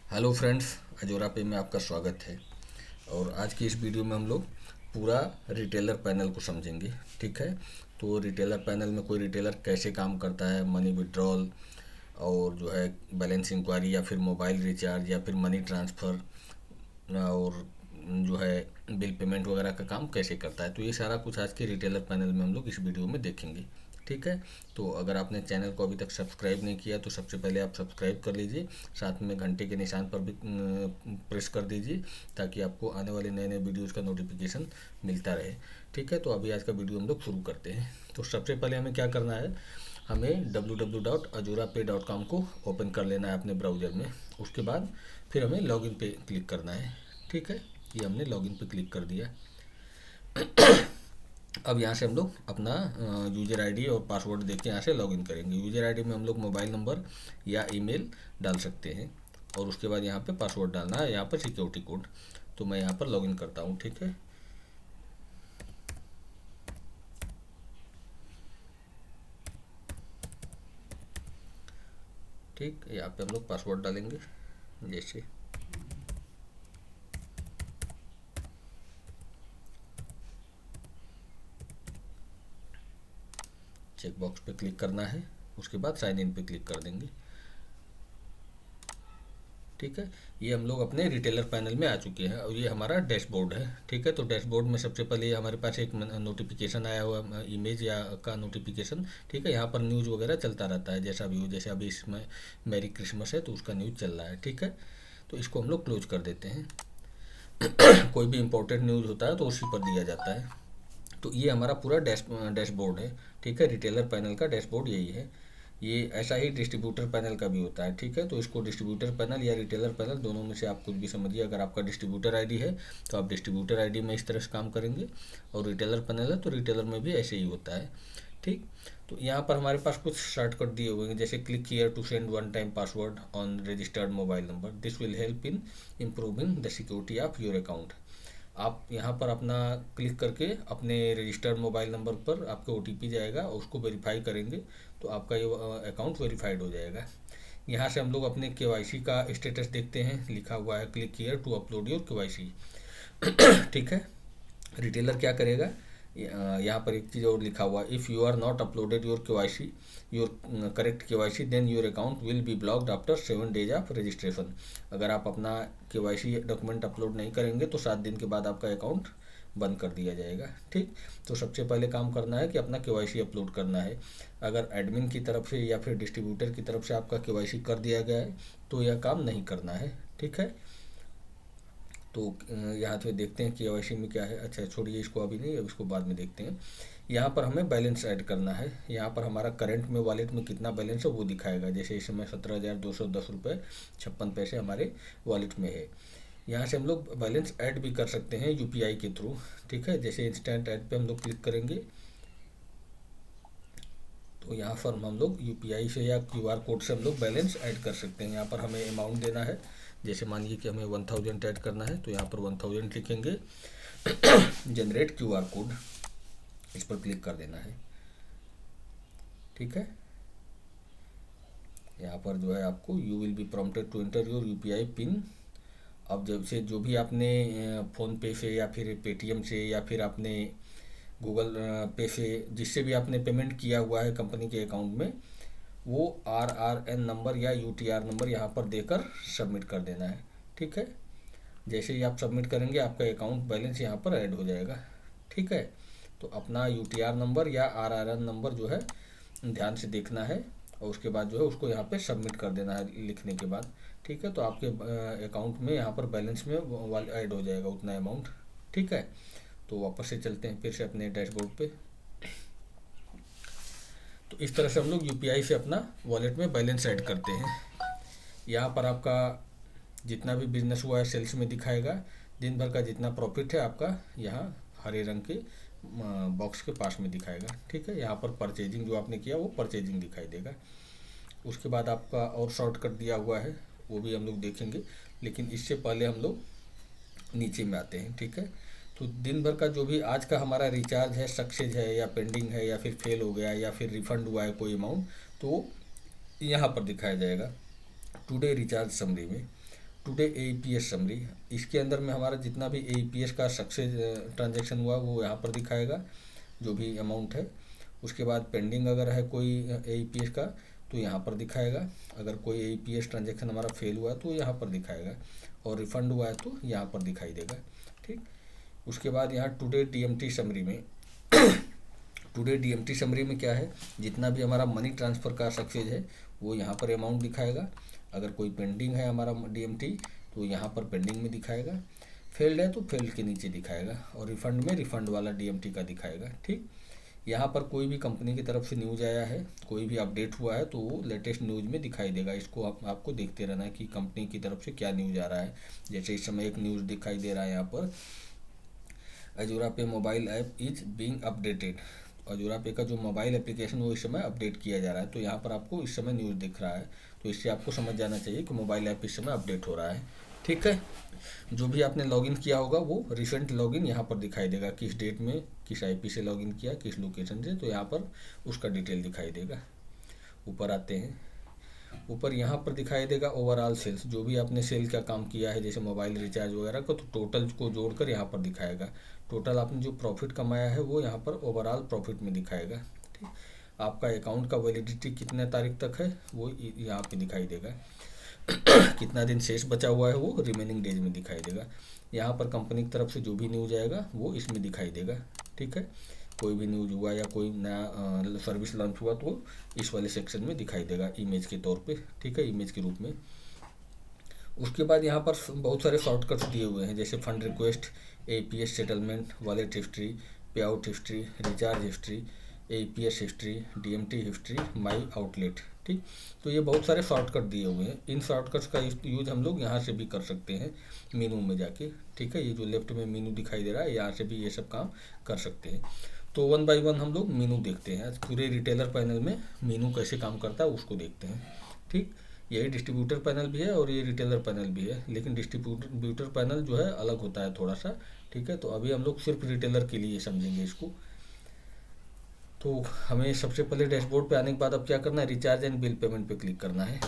Hello friends, अजोरा पे में आपका स्वागत है। और आज की इस वीडियो में हम लोग पूरा रिटेलर पैनल को समझेंगे। ठीक है, तो रिटेलर पैनल में कोई रिटेलर कैसे काम करता है, मनी विड्रॉल और जो है बैलेंस इंक्वायरी या फिर मोबाइल रिचार्ज या फिर मनी ट्रांसफ़र और जो है बिल पेमेंट वगैरह का काम कैसे करता है। तो ये सारा कुछ आज के रिटेलर पैनल में हम लोग इस वीडियो में देखेंगे। ठीक है, तो अगर आपने चैनल को अभी तक सब्सक्राइब नहीं किया तो सबसे पहले आप सब्सक्राइब कर लीजिए, साथ में घंटे के निशान पर भी प्रेस कर दीजिए ताकि आपको आने वाले नए नए वीडियोज़ का नोटिफिकेशन मिलता रहे। ठीक है, तो अभी आज का वीडियो हम लोग शुरू करते हैं। तो सबसे पहले हमें क्या करना है, हमें www.ajorapay.com को ओपन कर लेना है अपने ब्राउज़र में। उसके बाद फिर हमें लॉगिन पे क्लिक करना है। ठीक है, ये हमने लॉगिन पे क्लिक कर दिया। अब यहाँ से हम लोग अपना यूज़र आईडी और पासवर्ड देख के यहाँ से लॉगिन करेंगे। यूज़र आईडी में हम लोग मोबाइल नंबर या ईमेल डाल सकते हैं और उसके बाद यहाँ पे पासवर्ड डालना है, यहाँ पर सिक्योरिटी कोड। तो मैं यहाँ पर लॉगिन करता हूँ। ठीक है, ठीक, यहाँ पे हम लोग पासवर्ड डालेंगे। जैसे चेक बॉक्स पे क्लिक करना है, उसके बाद साइन इन पे क्लिक कर देंगे। ठीक है, ये हम लोग अपने रिटेलर पैनल में आ चुके हैं और ये हमारा डैशबोर्ड है। ठीक है, तो डैशबोर्ड में सबसे पहले हमारे पास एक नोटिफिकेशन आया हुआ, इमेज या का नोटिफिकेशन। ठीक है, यहाँ पर न्यूज़ वगैरह चलता रहता है जैसा भी हो। जैसे अभी इसमें मैरी क्रिसमस है तो उसका न्यूज़ चल रहा है। ठीक है, तो इसको हम लोग क्लोज कर देते हैं। कोई भी इंपॉर्टेंट न्यूज़ होता है तो उसी पर दिया जाता है। तो ये हमारा पूरा डैशबोर्ड है। ठीक है, रिटेलर पैनल का डैशबोर्ड यही है। ये ऐसा ही डिस्ट्रीब्यूटर पैनल का भी होता है। ठीक है, तो इसको डिस्ट्रीब्यूटर पैनल या रिटेलर पैनल दोनों में से आप कुछ भी समझिए। अगर आपका डिस्ट्रीब्यूटर आईडी है तो आप डिस्ट्रीब्यूटर आईडी में इस तरह से काम करेंगे, और रिटेलर पैनल है तो रिटेलर में भी ऐसे ही होता है। ठीक, तो यहाँ पर हमारे पास कुछ शॉर्टकट दिए हुए हैं, जैसे click here to send one time password on registered mobile number, this will help in improving the security of your account. आप यहाँ पर अपना क्लिक करके अपने रजिस्टर्ड मोबाइल नंबर पर आपका ओटीपी जाएगा और उसको वेरीफाई करेंगे तो आपका ये अकाउंट वेरीफाइड हो जाएगा। यहाँ से हम लोग अपने केवाईसी का स्टेटस देखते हैं, लिखा हुआ है click here to upload your KYC. ठीक है, रिटेलर क्या करेगा, यहाँ पर एक चीज़ और लिखा हुआ है, if you are not uploaded your KYC your correct KYC then your account will be blocked after 7 days of registration. अगर आप अपना केवाईसी डॉक्यूमेंट अपलोड नहीं करेंगे तो 7 दिन के बाद आपका अकाउंट बंद कर दिया जाएगा। ठीक, तो सबसे पहले काम करना है कि अपना केवाईसी अपलोड करना है। अगर एडमिन की तरफ से या फिर डिस्ट्रीब्यूटर की तरफ से आपका केवाईसी कर दिया गया है तो यह काम नहीं करना है। ठीक है, तो यहाँ पे देखते हैं केवाईसी में क्या है। अच्छा छोड़िए इसको, अभी नहीं, अब इसको बाद में देखते हैं। यहाँ पर हमें बैलेंस ऐड करना है। यहाँ पर हमारा करंट में वॉलेट में कितना बैलेंस है वो दिखाएगा। जैसे इस समय 17,210 रुपये 56 पैसे हमारे वॉलेट में है। यहाँ से हम लोग बैलेंस ऐड भी कर सकते हैं यूपीआई के थ्रू। ठीक है, जैसे इंस्टेंट ऐड पे हम लोग क्लिक करेंगे तो यहाँ पर हम लोग यूपीआई से या क्यूआर कोड से हम लोग बैलेंस ऐड कर सकते हैं। यहाँ पर हमें अमाउंट देना है, जैसे मानिए कि हमें 1000 ऐड करना है तो यहाँ पर 1000 लिखेंगे। जनरेट क्यूआर कोड, इस पर क्लिक कर देना है। ठीक है, यहाँ पर जो है आपको you will be prompted to enter your UPI PIN. अब जब से जो भी आपने फ़ोन पे से या फिर पेटीएम से या फिर आपने गूगल पे से जिससे भी आपने पेमेंट किया हुआ है कंपनी के अकाउंट में, वो RRN नंबर या UTR नंबर यहाँ पर देकर सबमिट कर देना है। ठीक है, जैसे ही आप सबमिट करेंगे आपका अकाउंट बैलेंस यहाँ पर ऐड हो जाएगा। ठीक है, तो अपना UTR नंबर या RRN नंबर जो है ध्यान से देखना है और उसके बाद जो है उसको यहाँ पे सबमिट कर देना है लिखने के बाद। ठीक है, तो आपके अकाउंट में यहाँ पर बैलेंस में ऐड हो जाएगा उतना अमाउंट। ठीक है, तो वापस से चलते हैं फिर से अपने डैशबोर्ड पे। तो इस तरह से हम लोग यूपीआई से अपना वॉलेट में बैलेंस ऐड करते हैं। यहाँ पर आपका जितना भी बिजनेस हुआ है सेल्स में दिखाएगा। दिन भर का जितना प्रॉफिट है आपका यहाँ हरे रंग के बॉक्स के पास में दिखाएगा। ठीक है, यहाँ पर परचेजिंग जो आपने किया वो परचेजिंग दिखाई देगा। उसके बाद आपका और शॉर्टकट दिया हुआ है वो भी हम लोग देखेंगे, लेकिन इससे पहले हम लोग नीचे में आते हैं। ठीक है, तो दिन भर का जो भी आज का हमारा रिचार्ज है, सक्सेस है या पेंडिंग है या फिर फेल हो गया या फिर रिफंड हुआ है कोई अमाउंट, तो यहाँ पर दिखाया जाएगा टुडे रिचार्ज समरी में। टुडे AEPS समरी, इसके अंदर में हमारा जितना भी AEPS का सक्सेस ट्रांजेक्शन हुआ वो यहाँ पर दिखाएगा, जो भी अमाउंट है। उसके बाद पेंडिंग अगर है कोई AEPS का तो यहाँ पर दिखाएगा, अगर कोई AEPS ट्रांजेक्शन हमारा फेल हुआ है तो यहाँ पर दिखाएगा, और रिफंड हुआ है तो यहाँ पर दिखाई देगा। ठीक, उसके बाद यहाँ टुडे DMT समरी में टुडे DMT समरी में क्या है, जितना भी हमारा मनी ट्रांसफ़र का सक्सेस है वो यहाँ पर अमाउंट दिखाएगा। अगर कोई पेंडिंग है हमारा DMT तो यहाँ पर पेंडिंग में दिखाएगा, फेल्ड है तो फेल्ड के नीचे दिखाएगा, और रिफंड में रिफंड वाला DMT का दिखाएगा। ठीक, यहाँ पर कोई भी कंपनी की तरफ से न्यूज़ आया है, कोई भी अपडेट हुआ है तो वो लेटेस्ट न्यूज़ में दिखाई देगा। इसको आपको देखते रहना है कि कंपनी की तरफ से क्या न्यूज़ आ रहा है। जैसे इस समय एक न्यूज़ दिखाई दे रहा है यहाँ पर, Azura pay mobile app is being updated. Azura pay का जो मोबाइल एप्लीकेशन वो इस समय अपडेट किया जा रहा है, तो यहाँ पर आपको इस समय न्यूज़ दिख रहा है, तो इससे आपको समझ जाना चाहिए कि मोबाइल ऐप इस समय अपडेट हो रहा है। ठीक है, जो भी आपने लॉगिन किया होगा वो रिसेंट लॉगिन यहाँ पर दिखाई देगा, किस डेट में किस IP से लॉगिन किया, किस लोकेशन से, तो यहाँ पर उसका डिटेल दिखाई देगा। ऊपर आते हैं, ऊपर यहाँ पर दिखाई देगा ओवरऑल सेल्स, जो भी आपने सेल का काम किया है जैसे मोबाइल रिचार्ज वगैरह का, तो टोटल को जोड़कर यहाँ पर दिखाएगा। टोटल आपने जो प्रॉफिट कमाया है वो यहाँ पर ओवरऑल प्रॉफिट में दिखाएगा। ठीक, आपका अकाउंट का वैलिडिटी कितने तारीख तक है वो यहाँ पे दिखाई देगा। कितना दिन शेष बचा हुआ है वो रिमेनिंग डेज में दिखाई देगा। यहाँ पर कंपनी की तरफ से जो भी न्यूज़ आएगा वो इसमें दिखाई देगा। ठीक है, कोई भी न्यूज़ हुआ या कोई नया सर्विस लॉन्च हुआ तो इस वाले सेक्शन में दिखाई देगा इमेज के तौर पे। ठीक है, इमेज के रूप में। उसके बाद यहाँ पर बहुत सारे शॉर्टकट्स दिए हुए हैं, जैसे fund request, APS settlement, wallet history, pay out history, recharge history, APS history, DMT history, my outlet. ठीक, तो ये बहुत सारे शॉर्टकट दिए हुए हैं। इन शॉर्टकट्स का यूज हम लोग यहाँ से भी कर सकते हैं मीनू में जाके। ठीक है, ये जो लेफ्ट में मीनू दिखाई दे रहा है यहाँ से भी ये सब काम कर सकते हैं। तो 1 बाय 1 हम लोग मीनू देखते हैं। आज पूरे रिटेलर पैनल में मीनू कैसे काम करता है उसको देखते हैं। ठीक, यही डिस्ट्रीब्यूटर पैनल भी है और ये रिटेलर पैनल भी है, लेकिन डिस्ट्रीब्यूटर पैनल जो है अलग होता है थोड़ा सा। ठीक है, तो अभी हम लोग सिर्फ रिटेलर के लिए समझेंगे इसको। तो हमें सबसे पहले डैशबोर्ड पे आने के बाद अब क्या करना है, रिचार्ज एंड बिल पेमेंट पे क्लिक करना है।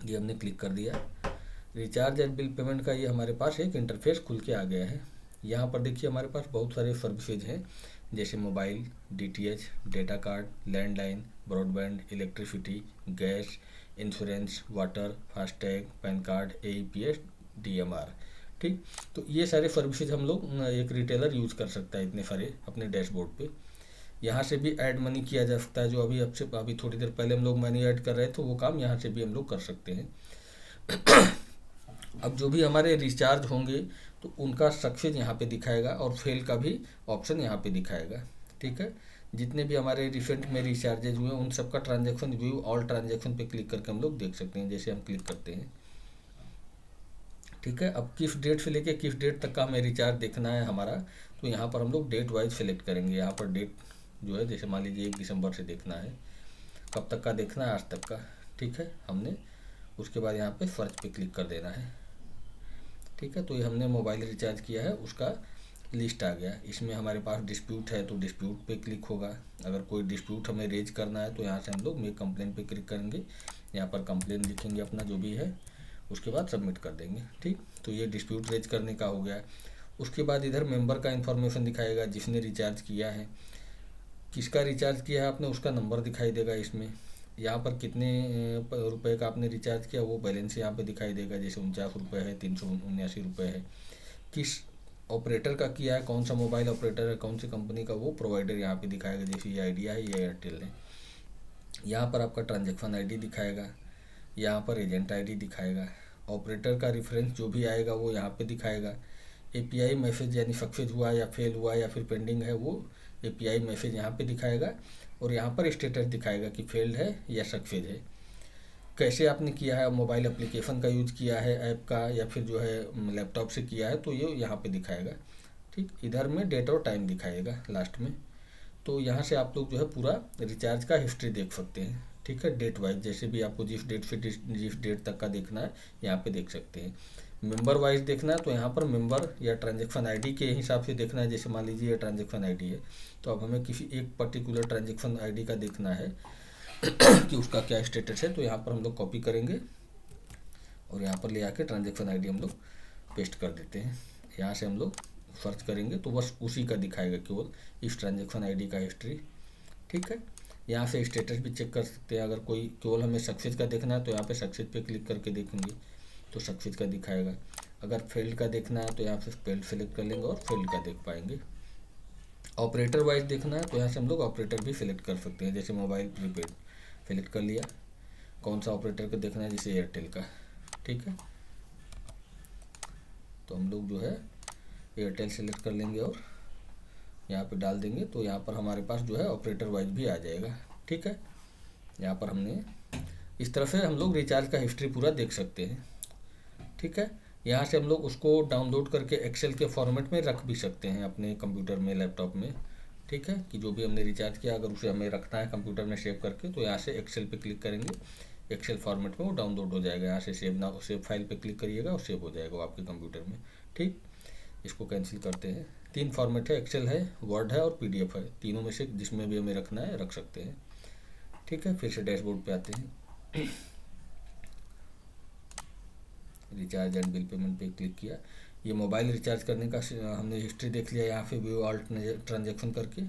ये हमने क्लिक कर दिया। रिचार्ज एंड बिल पेमेंट का ये हमारे पास एक इंटरफेस खुल के आ गया है। यहाँ पर देखिए हमारे पास बहुत सारे सर्विसेज हैं, जैसे mobile, DTH, data card, landline, broadband, electricity, gas, insurance, water, FASTag, pan card, AEPS, DMR। ठीक, तो ये सारे सर्विसेज हम लोग एक रिटेलर यूज़ कर सकता है इतने सारे अपने डैशबोर्ड पे। यहाँ से भी ऐड मनी किया जा सकता है, जो अभी थोड़ी देर पहले हम लोग मनी ऐड कर रहे थे वो काम यहाँ से भी हम लोग कर सकते हैं। अब जो भी हमारे रिचार्ज होंगे तो उनका सक्सेस यहाँ पे दिखाएगा, और फेल का भी ऑप्शन यहाँ पे दिखाएगा। ठीक है, जितने भी हमारे रिसेंट में रिचार्जेज हुए उन सबका ट्रांजैक्शन व्यू ऑल ट्रांजैक्शन पे क्लिक करके हम लोग देख सकते हैं। जैसे हम क्लिक करते हैं, ठीक है, अब किस डेट से लेके किस डेट तक का हमें रिचार्ज देखना है हमारा, तो यहाँ पर हम लोग डेट वाइज सेलेक्ट करेंगे। यहाँ पर डेट जो है, जैसे मान लीजिए 1 दिसंबर से देखना है, कब तक का देखना है, आज तक का। ठीक है, हमने उसके बाद यहाँ पे सर्च पे क्लिक कर देना है। ठीक है, तो ये हमने मोबाइल रिचार्ज किया है उसका लिस्ट आ गया। इसमें हमारे पास डिस्प्यूट है तो डिस्प्यूट पे क्लिक होगा। अगर कोई डिस्प्यूट हमें रेज करना है तो यहाँ से हम लोग मेक कंप्लेन पे क्लिक करेंगे, यहाँ पर कंप्लेन लिखेंगे अपना जो भी है, उसके बाद सबमिट कर देंगे। ठीक, तो ये डिस्प्यूट रेज करने का हो गया। उसके बाद इधर मेंबर का इन्फॉर्मेशन दिखाएगा, जिसने रिचार्ज किया है, किसका रिचार्ज किया है आपने उसका नंबर दिखाई देगा इसमें। यहाँ पर कितने रुपए का आपने रिचार्ज किया वो बैलेंस यहाँ पे दिखाई देगा, जैसे 49 रुपये है, 379 रुपये है। किस ऑपरेटर का किया है, कौन सा मोबाइल ऑपरेटर है, कौन सी कंपनी का, वो प्रोवाइडर यहाँ पे दिखाएगा, जैसे ये आइडिया है, ये एयरटेल है। यहाँ पर आपका ट्रांजेक्शन ID दिखाएगा, यहाँ पर एजेंट ID दिखाएगा, ऑपरेटर का रेफरेंस जो भी आएगा वो यहाँ पे दिखाएगा। API मैसेज यानी सक्सेस हुआ या फेल हुआ या फिर पेंडिंग है वो API मैसेज यहाँ पे दिखाएगा, और यहाँ पर स्टेटस दिखाएगा कि फेल्ड है या सक्सेस है। कैसे आपने किया है, मोबाइल एप्लीकेशन का यूज़ किया है, ऐप का, या फिर जो है लैपटॉप से किया है, तो ये यहाँ पे दिखाएगा। ठीक, इधर में डेट और टाइम दिखाएगा लास्ट में। तो यहाँ से आप लोग जो है पूरा रिचार्ज का हिस्ट्री देख सकते हैं। ठीक है, डेट वाइज जैसे भी आपको जिस डेट से जिस डेट तक का देखना है यहाँ पे देख सकते हैं। मेंबर वाइज देखना है तो यहाँ पर मेंबर या ट्रांजैक्शन ID के हिसाब से देखना है। जैसे मान लीजिए ये ट्रांजैक्शन ID है, तो अब हमें किसी एक पर्टिकुलर ट्रांजैक्शन ID का देखना है कि उसका क्या स्टेटस है, तो यहाँ पर हम लोग कॉपी करेंगे और यहाँ पर ले आके ट्रांजैक्शन आईडी हम लोग पेस्ट कर देते हैं। यहाँ से हम लोग सर्च करेंगे तो बस उसी का दिखाएगा केवल, इस ट्रांजैक्शन आईडी का हिस्ट्री। ठीक है, यहाँ से स्टेटस भी चेक कर सकते हैं। अगर कोई केवल हमें सक्सेस का देखना है तो यहाँ पे सक्सेस पे क्लिक करके देखेंगे तो सक्सेस का दिखाएगा। अगर फेल्ड का देखना है तो यहाँ से फेल्ड सेलेक्ट कर लेंगे और फेल्ड का देख पाएंगे। ऑपरेटर वाइज देखना है तो यहाँ से हम लोग ऑपरेटर भी सिलेक्ट कर सकते हैं, जैसे मोबाइल प्रीपेड सेलेक्ट कर लिया। कौन सा ऑपरेटर का देखना है, जैसे एयरटेल का। ठीक है, तो हम लोग जो है एयरटेल सेलेक्ट कर लेंगे और यहाँ पे डाल देंगे तो यहाँ पर हमारे पास जो है ऑपरेटर वाइज भी आ जाएगा। ठीक है, यहाँ पर हमने इस तरह से हम लोग रिचार्ज का हिस्ट्री पूरा देख सकते हैं। ठीक है, यहाँ से हम लोग उसको डाउनलोड करके एक्सेल के फॉर्मेट में रख भी सकते हैं अपने कंप्यूटर में, लैपटॉप में। ठीक है, कि जो भी हमने रिचार्ज किया अगर उसे हमें रखना है कंप्यूटर में सेव करके तो यहाँ से एक्सेल पे क्लिक करेंगे, एक्सेल फॉर्मेट में वो डाउनलोड हो जाएगा। यहाँ से सेव फाइल पे क्लिक करिएगा और सेव हो जाएगा वो आपके कंप्यूटर में। ठीक, इसको कैंसिल करते हैं। 3 फॉर्मेट है, एक्सेल है, वर्ड है और PDF है। तीनों में से जिसमें भी हमें रखना है रख सकते हैं। ठीक है, फिर से डैशबोर्ड पे आते हैं। रिचार्ज एंड बिल पेमेंट पे क्लिक किया। ये मोबाइल रिचार्ज करने का हमने हिस्ट्री देख लिया यहाँ पे व्यू ऑल ट्रांजैक्शन करके।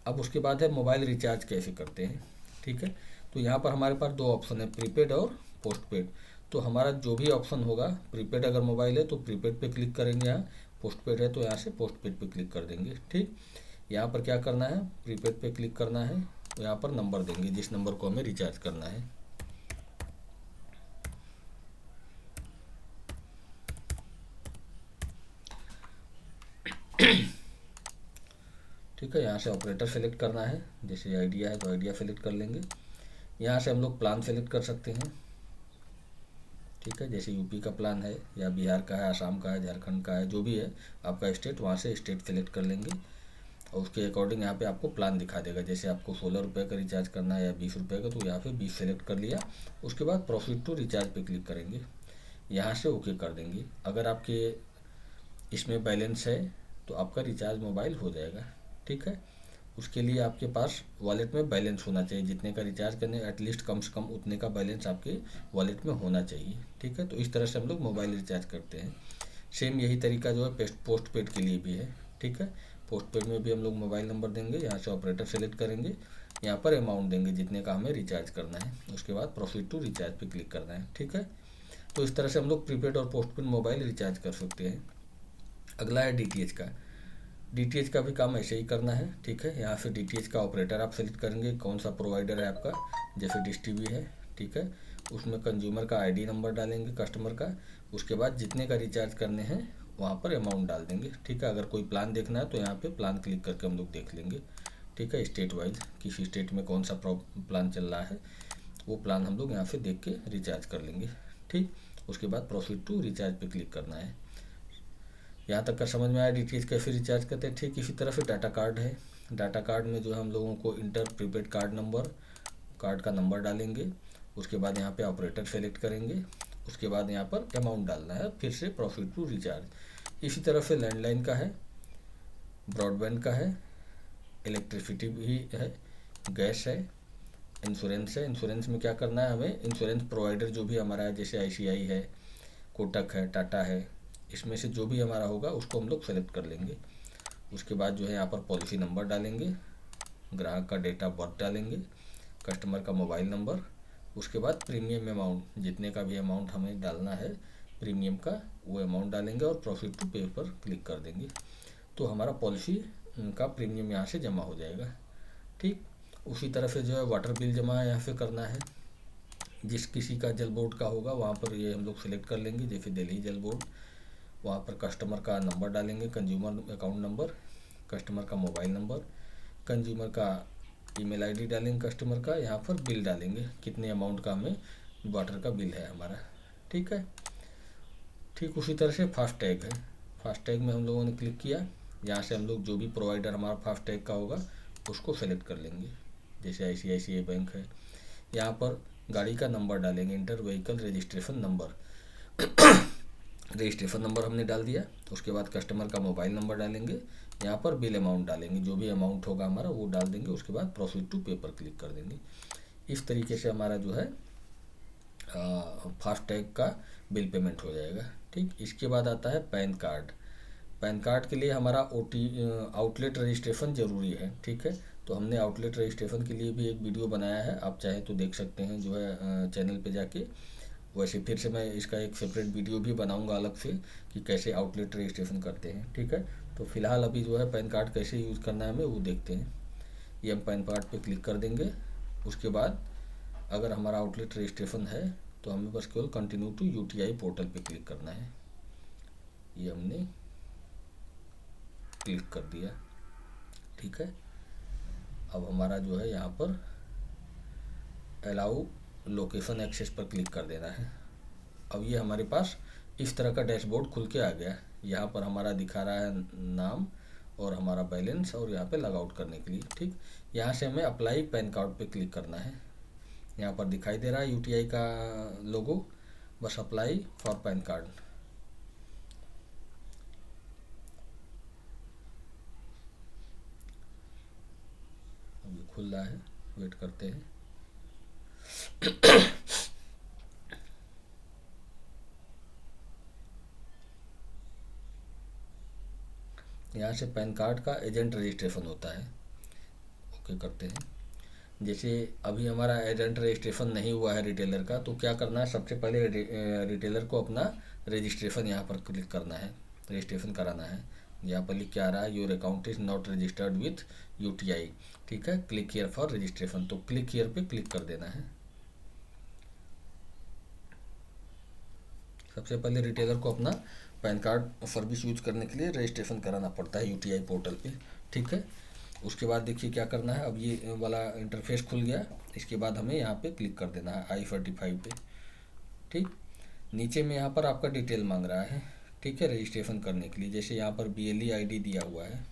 अब उसके बाद है मोबाइल रिचार्ज कैसे करते हैं। ठीक है, तो यहाँ पर हमारे पास 2 ऑप्शन है, प्रीपेड और पोस्टपेड। तो हमारा जो भी ऑप्शन होगा, प्रीपेड अगर मोबाइल है तो प्रीपेड पे क्लिक करेंगे, यहाँ पोस्टपेड है तो यहाँ से पोस्टपेड पे क्लिक कर देंगे। ठीक, यहाँ पर क्या करना है, प्रीपेड पे क्लिक करना है तो यहाँ पर नंबर देंगे जिस नंबर को हमें रिचार्ज करना है। ठीक है, यहाँ से ऑपरेटर सेलेक्ट करना है, जैसे आइडिया है तो आइडिया सेलेक्ट कर लेंगे। यहाँ से हम लोग प्लान सेलेक्ट कर सकते हैं। ठीक है, जैसे यूपी का प्लान है या बिहार का है, आसाम का है, झारखंड का है, जो भी है आपका स्टेट, वहाँ से स्टेट सेलेक्ट कर लेंगे और उसके अकॉर्डिंग यहाँ पे आपको प्लान दिखा देगा। जैसे आपको 16 रुपये का रिचार्ज करना है या 20 रुपये का, तो यहाँ पे 20 सेलेक्ट कर लिया। उसके बाद प्रोसीड टू रिचार्ज पे क्लिक करेंगे, यहाँ से ओके कर देंगे। अगर आपके इसमें बैलेंस है तो आपका रिचार्ज मोबाइल हो जाएगा। ठीक है, उसके लिए आपके पास वॉलेट में बैलेंस होना चाहिए, जितने का रिचार्ज करने एटलीस्ट कम से कम उतने का बैलेंस आपके वॉलेट में होना चाहिए। ठीक है, तो इस तरह से हम लोग मोबाइल रिचार्ज करते हैं। सेम यही तरीका जो है पोस्ट पेड के लिए भी है। ठीक है, पोस्ट पेड में भी हम लोग मोबाइल नंबर देंगे, यहाँ से ऑपरेटर सेलेक्ट करेंगे, यहाँ पर अमाउंट देंगे जितने का हमें रिचार्ज करना है, उसके बाद प्रोसीड टू रिचार्ज पे क्लिक करना है। ठीक है, तो इस तरह से हम लोग प्रीपेड और पोस्ट पेड मोबाइल रिचार्ज कर सकते हैं। अगला है DTH का। DTH का भी काम ऐसे ही करना है। ठीक है, यहाँ से DTH का ऑपरेटर आप सेलेक्ट करेंगे, कौन सा प्रोवाइडर है आपका, जैसे डिश टीवी है। ठीक है, उसमें कंज्यूमर का ID नंबर डालेंगे कस्टमर का, उसके बाद जितने का रिचार्ज करने हैं वहाँ पर अमाउंट डाल देंगे। ठीक है, अगर कोई प्लान देखना है तो यहाँ पे प्लान क्लिक करके हम लोग देख लेंगे। ठीक है, स्टेट वाइज किसी स्टेट में कौन सा प्लान चल रहा है वो प्लान हम लोग यहाँ से देख के रिचार्ज कर लेंगे। ठीक, उसके बाद प्रोसीड टू रिचार्ज पे क्लिक करना है। यहाँ तक का समझ में आया DTH कैसे रिचार्ज करते हैं। ठीक इसी तरह से डाटा कार्ड है। डाटा कार्ड में जो है हम लोगों को inter prepaid card number, card का नंबर डालेंगे, उसके बाद यहाँ पे ऑपरेटर सेलेक्ट करेंगे, उसके बाद यहाँ पर अमाउंट डालना है, फिर से प्रोसीड टू रिचार्ज। इसी तरह से लैंडलाइन का है, ब्रॉडबैंड का है, इलेक्ट्रिसिटी भी है, गैस है, इंश्योरेंस है। इंश्योरेंस में क्या करना है हमें, इंश्योरेंस प्रोवाइडर जो भी हमारा है, जैसे ICI है, कोटक है, टाटा है, इसमें से जो भी हमारा होगा उसको हम लोग सेलेक्ट कर लेंगे। उसके बाद जो है यहाँ पर पॉलिसी नंबर डालेंगे, ग्राहक का डेट ऑफ बर्थ डालेंगे, कस्टमर का मोबाइल नंबर, उसके बाद प्रीमियम अमाउंट, जितने का भी अमाउंट हमें डालना है प्रीमियम का वो अमाउंट डालेंगे और प्रोसीड टू पे पर क्लिक कर देंगे। तो हमारा पॉलिसी का प्रीमियम यहाँ से जमा हो जाएगा। ठीक, उसी तरह से जो है वाटर बिल जमा यहाँ से करना है। जिस किसी का जल बोर्ड का होगा वहाँ पर ये हम लोग सेलेक्ट कर लेंगे, जैसे दिल्ली जल बोर्ड, वहाँ पर कस्टमर का नंबर डालेंगे, कंज्यूमर अकाउंट नंबर, कस्टमर का मोबाइल नंबर, कंज्यूमर का ईमेल ID डालेंगे कस्टमर का, यहाँ पर बिल डालेंगे कितने अमाउंट का हमें वाटर का बिल है हमारा। ठीक है, ठीक उसी तरह से फास्टैग है। फास्टैग में हम लोगों ने क्लिक किया, यहाँ से हम लोग जो भी प्रोवाइडर हमारा फास्टैग का होगा उसको सेलेक्ट कर लेंगे, जैसे ICICI बैंक है। यहाँ पर गाड़ी का नंबर डालेंगे, inter vehicle registration number, registration number हमने डाल दिया। उसके बाद कस्टमर का मोबाइल नंबर डालेंगे, यहाँ पर बिल अमाउंट डालेंगे, जो भी अमाउंट होगा हमारा वो डाल देंगे, उसके बाद प्रोसीड टू पे पर क्लिक कर देंगे। इस तरीके से हमारा जो है फास्टैग का बिल पेमेंट हो जाएगा। ठीक, इसके बाद आता है पैन कार्ड। पैन कार्ड के लिए हमारा आउटलेट रजिस्ट्रेशन ज़रूरी है। ठीक है, तो हमने आउटलेट रजिस्ट्रेशन के लिए भी एक वीडियो बनाया है, आप चाहे तो देख सकते हैं जो है चैनल पे जाके। वैसे फिर से मैं इसका एक सेपरेट वीडियो भी बनाऊंगा अलग से कि कैसे आउटलेट रजिस्ट्रेशन करते हैं। ठीक है, तो फिलहाल अभी जो है पैन कार्ड कैसे यूज़ करना है हमें वो देखते हैं। ये हम पैन कार्ड पे क्लिक कर देंगे। उसके बाद अगर हमारा आउटलेट रजिस्ट्रेशन है तो हमें बस केवल कंटिन्यू टू यूटीआई पोर्टल पे क्लिक करना है। ये हमने क्लिक कर दिया। ठीक है, अब हमारा जो है यहाँ पर अलाउ लोकेशन एक्सेस पर क्लिक कर देना है। अब ये हमारे पास इस तरह का डैशबोर्ड खुल के आ गया। यहाँ पर हमारा दिखा रहा है नाम और हमारा बैलेंस और यहाँ पे लॉग आउट करने के लिए। ठीक, यहाँ से हमें अप्लाई पैन कार्ड पे क्लिक करना है। यहाँ पर दिखाई दे रहा है यूटीआई का लोगो, बस अप्लाई फॉर पैन कार्ड। अब ये खुल रहा है, वेट करते हैं। यहाँ से पैन कार्ड का एजेंट रजिस्ट्रेशन होता है। ओके करते हैं। जैसे अभी हमारा एजेंट रजिस्ट्रेशन नहीं हुआ है रिटेलर का, तो क्या करना है, सबसे पहले रिटेलर को अपना रजिस्ट्रेशन यहाँ पर क्लिक करना है, रजिस्ट्रेशन कराना है। यहाँ पर लिख के आ रहा है your account is not registered with UTI. ठीक है, क्लिक हियर फॉर रजिस्ट्रेशन, तो क्लिक हियर पे क्लिक कर देना है। सबसे पहले रिटेलर को अपना पैन कार्ड सर्विस यूज करने के लिए रजिस्ट्रेशन कराना पड़ता है यूटीआई पोर्टल पे। ठीक है, उसके बाद देखिए क्या करना है। अब ये वाला इंटरफेस खुल गया। इसके बाद हमें यहाँ पे क्लिक कर देना है I-45 पे। ठीक, नीचे में यहाँ पर आपका डिटेल मांग रहा है। ठीक है, रजिस्ट्रेशन करने के लिए जैसे यहाँ पर BLE ID दिया हुआ है,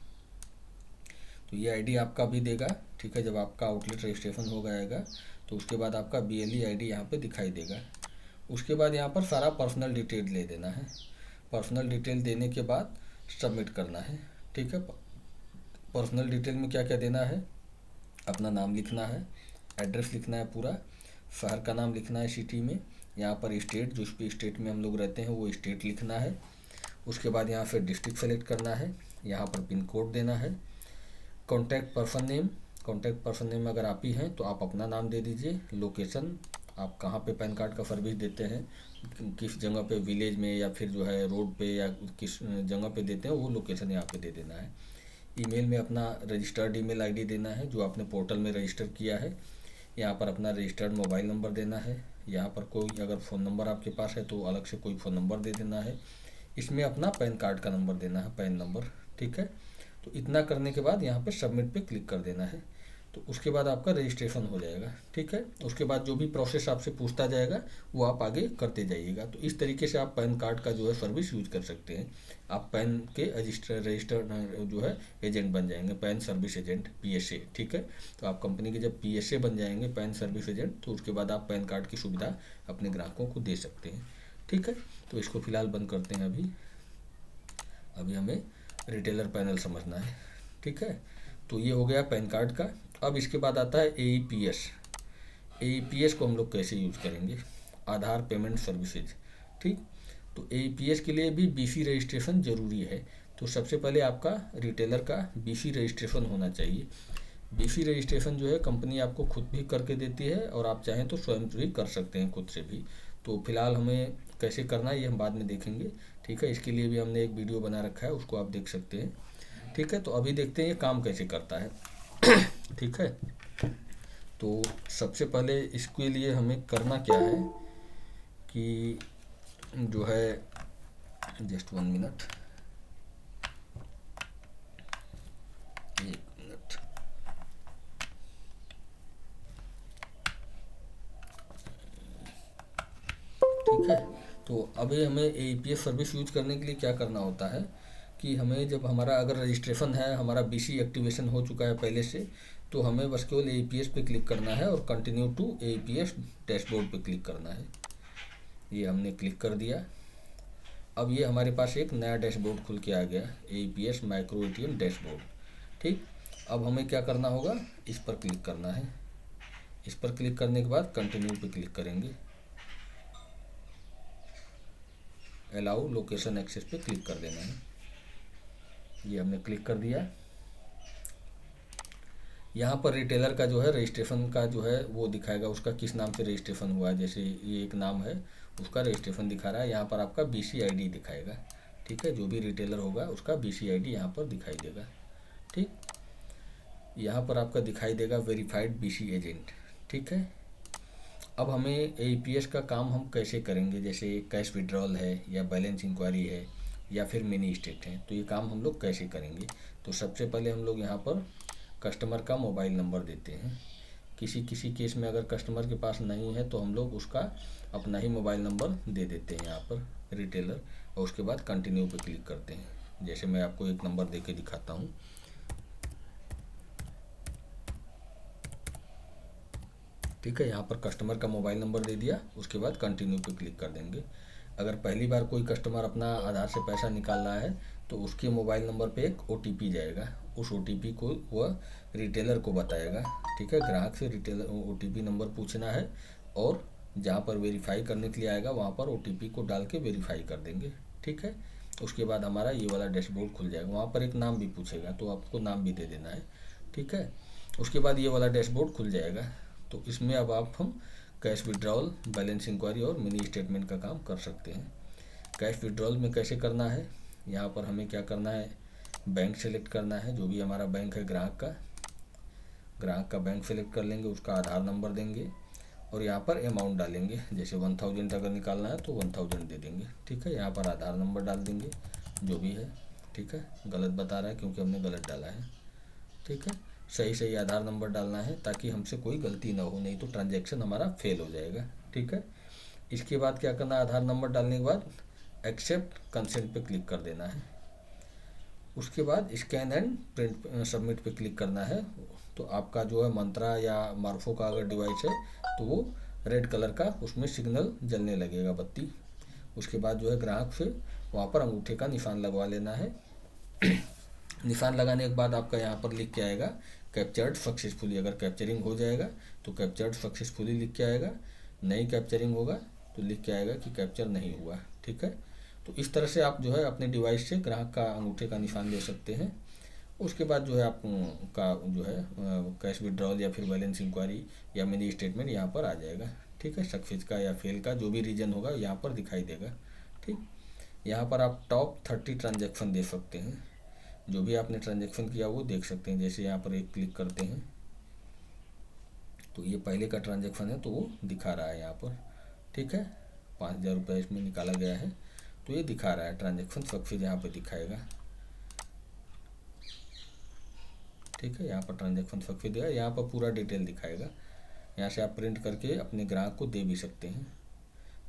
तो ये ID आपका भी देगा। ठीक है, जब आपका आउटलेट रजिस्ट्रेशन हो जाएगा तो उसके बाद आपका BLE ID यहाँ पे दिखाई देगा। उसके बाद यहाँ पर सारा पर्सनल डिटेल ले देना है। पर्सनल डिटेल देने के बाद सबमिट करना है। ठीक है, पर्सनल डिटेल में क्या क्या देना है, अपना नाम लिखना है, एड्रेस लिखना है पूरा, शहर का नाम लिखना है सिटी में, यहाँ पर स्टेट जिस भी स्टेट में हम लोग रहते हैं वो स्टेट लिखना है। उसके बाद यहाँ से डिस्ट्रिक्ट सेलेक्ट करना है, यहाँ पर पिन कोड देना है। Contact person name, contact person name अगर आप ही हैं तो आप अपना नाम दे दीजिए। लोकेशन, आप कहाँ पे पैन कार्ड का सर्विस देते हैं, किस जगह पे, विलेज में या फिर जो है रोड पे या किस जगह पे देते हैं वो लोकेशन यहाँ पे दे देना है। ईमेल में अपना रजिस्टर्ड ईमेल आईडी देना है जो आपने पोर्टल में रजिस्टर किया है। यहाँ पर अपना रजिस्टर्ड मोबाइल नंबर देना है। यहाँ पर कोई अगर फ़ोन नंबर आपके पास है तो अलग से कोई फ़ोन नंबर दे देना है। इसमें अपना पैन कार्ड का नंबर देना है, पैन नंबर। ठीक है, तो इतना करने के बाद यहाँ पर सबमिट पे क्लिक कर देना है, तो उसके बाद आपका रजिस्ट्रेशन हो जाएगा। ठीक है, उसके बाद जो भी प्रोसेस आपसे पूछता जाएगा वो आप आगे करते जाइएगा। तो इस तरीके से आप पैन कार्ड का जो है सर्विस यूज कर सकते हैं। आप पैन के रजिस्टर्ड जो है एजेंट बन जाएंगे, पैन सर्विस एजेंट, PSA। ठीक है, तो आप कंपनी के जब PSA बन जाएंगे, पैन सर्विस एजेंट, तो उसके बाद आप पैन कार्ड की सुविधा अपने ग्राहकों को दे सकते हैं। ठीक है, तो इसको फिलहाल बंद करते हैं। अभी हमें रिटेलर पैनल समझना है। ठीक है, तो ये हो गया पैन कार्ड का। अब इसके बाद आता है AEPS। AEPS को हम लोग कैसे यूज़ करेंगे, आधार पेमेंट सर्विसेज। ठीक, तो AEPS के लिए भी BC रजिस्ट्रेशन ज़रूरी है। तो सबसे पहले आपका रिटेलर का BC रजिस्ट्रेशन होना चाहिए। BC रजिस्ट्रेशन जो है कंपनी आपको खुद भी करके देती है और आप चाहें तो स्वयं भी कर सकते हैं खुद से भी। तो फिलहाल हमें कैसे करना है ये हम बाद में देखेंगे। ठीक है, इसके लिए भी हमने एक वीडियो बना रखा है, उसको आप देख सकते हैं। ठीक है, तो अभी देखते हैं ये काम कैसे करता है। ठीक है, तो सबसे पहले इसके लिए हमें करना क्या है कि जो है, जस्ट 1 मिनट, 1 मिनट। ठीक है, तो अभी हमें AEPS सर्विस यूज करने के लिए क्या करना होता है कि हमें जब हमारा अगर रजिस्ट्रेशन है, हमारा BC एक्टिवेशन हो चुका है पहले से, तो हमें बस केवल AEPS पे क्लिक करना है और कंटिन्यू टू AEPS डैशबोर्ड पे क्लिक करना है। ये हमने क्लिक कर दिया। अब ये हमारे पास एक नया डैशबोर्ड खुल के आ गया, AEPS माइक्रो ATM डैशबोर्ड। ठीक, अब हमें क्या करना होगा, इस पर क्लिक करना है। इस पर क्लिक करने के बाद कंटिन्यू पे क्लिक करेंगे। अलाउ लोकेशन एक्सेस पे क्लिक कर देना है। ये हमने क्लिक कर दिया। यहाँ पर रिटेलर का जो है रजिस्ट्रेशन का जो है वो दिखाएगा, उसका किस नाम से रजिस्ट्रेशन हुआ है। जैसे ये एक नाम है, उसका रजिस्ट्रेशन दिखा रहा है। यहाँ पर आपका BCID दिखाएगा, ठीक है। जो भी रिटेलर होगा उसका BCID यहाँ पर दिखाई देगा, ठीक। यहाँ पर आपका दिखाई देगा वेरीफाइड BC एजेंट, ठीक है। अब हमें AEPS का काम हम कैसे करेंगे, जैसे कैश विड्रॉल है या बैलेंस इंक्वायरी है या फिर मिनी स्टेट है, तो ये काम हम लोग कैसे करेंगे। तो सबसे पहले हम लोग यहाँ पर कस्टमर का मोबाइल नंबर देते हैं। किसी किसी केस में अगर कस्टमर के पास नहीं है तो हम लोग उसका अपना ही मोबाइल नंबर दे देते हैं यहाँ पर रिटेलर, और उसके बाद कंटिन्यू पे क्लिक करते हैं। जैसे मैं आपको एक नंबर दे के दिखाता हूँ, ठीक है। यहाँ पर कस्टमर का मोबाइल नंबर दे दिया, उसके बाद कंटिन्यू पे क्लिक कर देंगे। अगर पहली बार कोई कस्टमर अपना आधार से पैसा निकाल रहा है तो उसके मोबाइल नंबर पे एक OTP जाएगा। उस OTP को वह रिटेलर को बताएगा, ठीक है। ग्राहक से रिटेलर OTP नंबर पूछना है और जहाँ पर वेरीफाई करने के लिए आएगा वहाँ पर OTP को डाल के वेरीफाई कर देंगे, ठीक है। उसके बाद हमारा ये वाला डैशबोर्ड खुल जाएगा। वहाँ पर एक नाम भी पूछेगा तो आपको नाम भी दे देना है, ठीक है। उसके बाद ये वाला डैशबोर्ड खुल जाएगा। तो इसमें अब हम कैश विड्रॉल, बैलेंस इंक्वायरी और मिनी स्टेटमेंट का काम कर सकते हैं। कैश विड्रॉल में कैसे करना है, यहाँ पर हमें क्या करना है, बैंक सेलेक्ट करना है। जो भी हमारा बैंक है ग्राहक का बैंक सेलेक्ट कर लेंगे, उसका आधार नंबर देंगे और यहाँ पर अमाउंट डालेंगे। जैसे 1000 अगर निकालना है तो 1000 दे देंगे, ठीक है। यहाँ पर आधार नंबर डाल देंगे जो भी है, ठीक है। गलत बता रहा है क्योंकि हमने गलत डाला है, ठीक है। सही सही आधार नंबर डालना है ताकि हमसे कोई गलती ना हो, नहीं तो ट्रांजैक्शन हमारा फेल हो जाएगा, ठीक है। इसके बाद क्या करना है, आधार नंबर डालने के बाद एक्सेप्ट कंसेंट पे क्लिक कर देना है। उसके बाद स्कैन एंड प्रिंट सबमिट पे क्लिक करना है। तो आपका जो है मंत्रा या मार्फो का अगर डिवाइस है तो वो रेड कलर का उसमें सिग्नल जलने लगेगा, बत्ती। उसके बाद जो है ग्राहक से वहाँ पर अंगूठे का निशान लगवा लेना है। निशान लगाने के बाद आपका यहाँ पर लिख के आएगा कैप्चर्ड सक्सेसफुली। अगर कैप्चरिंग हो जाएगा तो कैप्चर्ड सक्सेसफुली लिख के आएगा, नहीं कैप्चरिंग होगा तो लिख के आएगा कि कैप्चर नहीं हुआ, ठीक है। तो इस तरह से आप जो है अपने डिवाइस से ग्राहक का अंगूठे का निशान ले सकते हैं। उसके बाद जो है आप का जो है कैश विड्रॉल या फिर बैलेंस इंक्वायरी या मिनी स्टेटमेंट यहाँ पर आ जाएगा, ठीक है। सक्सेस का या फेल का जो भी रीजन होगा यहाँ पर दिखाई देगा, ठीक। यहाँ पर आप टॉप 30 ट्रांजेक्शन दे सकते हैं। जो भी आपने ट्रांजैक्शन किया वो देख सकते हैं। जैसे यहाँ पर एक क्लिक करते हैं तो ये पहले का ट्रांजैक्शन है तो वो दिखा रहा है यहाँ पर, ठीक है। 5000 रुपये इसमें निकाला गया है तो ये दिखा रहा है ट्रांजैक्शन सक्सेस, यहाँ पर दिखाएगा, ठीक है। यहाँ पर ट्रांजैक्शन सक्सेस देगा, यहाँ पर पूरा डिटेल दिखाएगा। यहाँ से आप प्रिंट करके अपने ग्राहक को दे भी सकते हैं।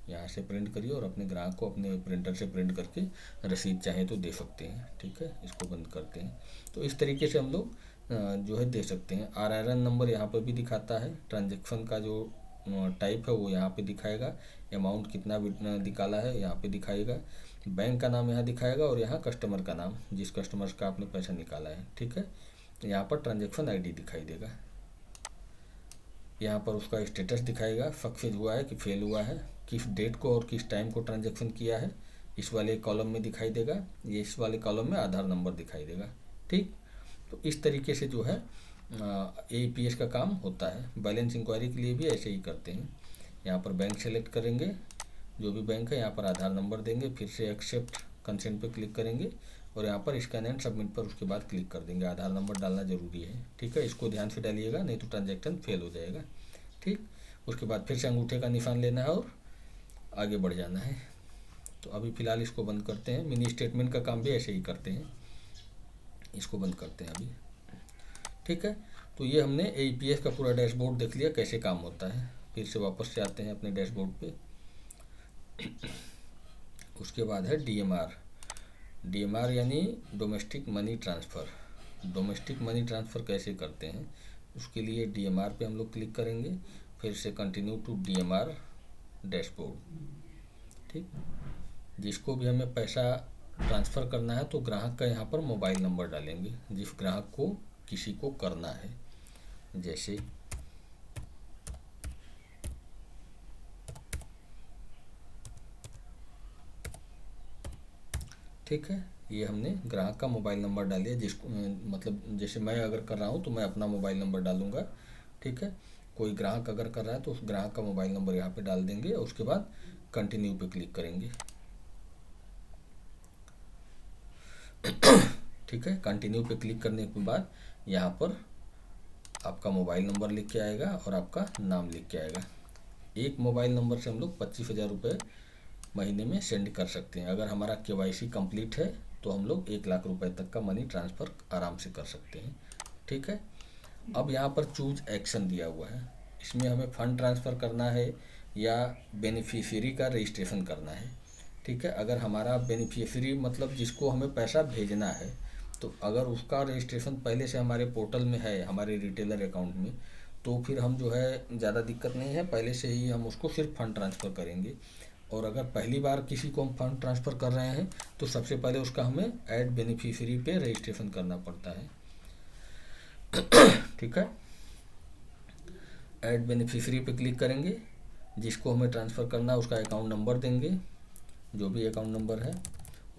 यहाँ से प्रिंट करिए और अपने ग्राहक को अपने प्रिंटर से प्रिंट करके रसीद चाहे तो दे सकते हैं, ठीक है। इसको बंद करते हैं। तो इस तरीके से हम लोग जो है दे सकते हैं। RRN नंबर यहाँ पर भी दिखाता है। ट्रांजैक्शन का जो टाइप है वो यहाँ पे दिखाएगा। अमाउंट कितना निकाला है यहाँ पे दिखाएगा। बैंक का नाम यहाँ दिखाएगा और यहाँ कस्टमर का नाम, जिस कस्टमर का आपने पैसा निकाला है, ठीक है। यहाँ पर ट्रांजैक्शन ID दिखाई देगा। यहाँ पर उसका स्टेटस दिखाएगा, सक्सेस हुआ है कि फेल हुआ है, किस डेट को और किस टाइम को ट्रांजैक्शन किया है, इस वाले कॉलम में दिखाई देगा। ये इस वाले कॉलम में आधार नंबर दिखाई देगा, ठीक। तो इस तरीके से जो है AEPS का काम होता है। बैलेंस इंक्वायरी के लिए भी ऐसे ही करते हैं। यहाँ पर बैंक सेलेक्ट करेंगे, जो भी बैंक है यहाँ पर आधार नंबर देंगे, फिर से एक्सेप्ट कंसेंट पे क्लिक करेंगे और यहाँ पर स्कैन एंड सबमिट पर उसके बाद क्लिक कर देंगे। आधार नंबर डालना ज़रूरी है, ठीक है। इसको ध्यान से डालिएगा नहीं तो ट्रांजैक्शन फेल हो जाएगा, ठीक। उसके बाद फिर से अंगूठे का निशान लेना है और आगे बढ़ जाना है। तो अभी फ़िलहाल इसको बंद करते हैं। मिनी स्टेटमेंट का काम भी ऐसे ही करते हैं। इसको बंद करते हैं अभी, ठीक है। तो ये हमने AEPS का पूरा डैशबोर्ड देख लिया कैसे काम होता है। फिर से वापस से आते हैं अपने डैशबोर्ड पे। उसके बाद है DMR यानी domestic money transfer. Domestic money transfer कैसे करते हैं उसके लिए DMR पे हम लोग क्लिक करेंगे, फिर से कंटिन्यू टू DMR डैशबोर्ड, ठीक। जिसको भी हमें पैसा ट्रांसफ़र करना है तो ग्राहक का यहाँ पर मोबाइल नंबर डालेंगे, जिस ग्राहक को किसी को करना है। जैसे ठीक है। ये हमने ग्राहक का मोबाइल नंबर डाल दिया, जिसको मतलब जैसे मैं अगर कर रहा हूँ तो मैं अपना मोबाइल नंबर डालूँगा, ठीक है। कोई ग्राहक अगर कर रहा है तो उस ग्राहक का मोबाइल नंबर यहाँ पे डाल देंगे और उसके बाद कंटिन्यू पे क्लिक करेंगे, ठीक है। कंटिन्यू पे क्लिक करने के बाद यहाँ पर आपका मोबाइल नंबर लिख के आएगा और आपका नाम लिख के आएगा। एक मोबाइल नंबर से हम लोग 25,000 रुपये महीने में सेंड कर सकते हैं। अगर हमारा KYC कंप्लीट है तो हम लोग 1 लाख रुपए तक का मनी ट्रांसफ़र आराम से कर सकते हैं, ठीक है। अब यहाँ पर चूज एक्शन दिया हुआ है, इसमें हमें फंड ट्रांसफ़र करना है या बेनिफिशियरी का रजिस्ट्रेशन करना है, ठीक है। अगर हमारा बेनिफिशियरी मतलब जिसको हमें पैसा भेजना है, तो अगर उसका रजिस्ट्रेशन पहले से हमारे पोर्टल में है, हमारे रिटेलर अकाउंट में, तो फिर हम जो है ज़्यादा दिक्कत नहीं है, पहले से ही हम उसको सिर्फ फंड ट्रांसफ़र करेंगे। और अगर पहली बार किसी को हम फंड ट्रांसफ़र कर रहे हैं तो सबसे पहले उसका हमें ऐड बेनिफिशियरी पे रजिस्ट्रेशन करना पड़ता है, ठीक है। ऐड बेनिफिशियरी पे क्लिक करेंगे, जिसको हमें ट्रांसफ़र करना है उसका अकाउंट नंबर देंगे, जो भी अकाउंट नंबर है।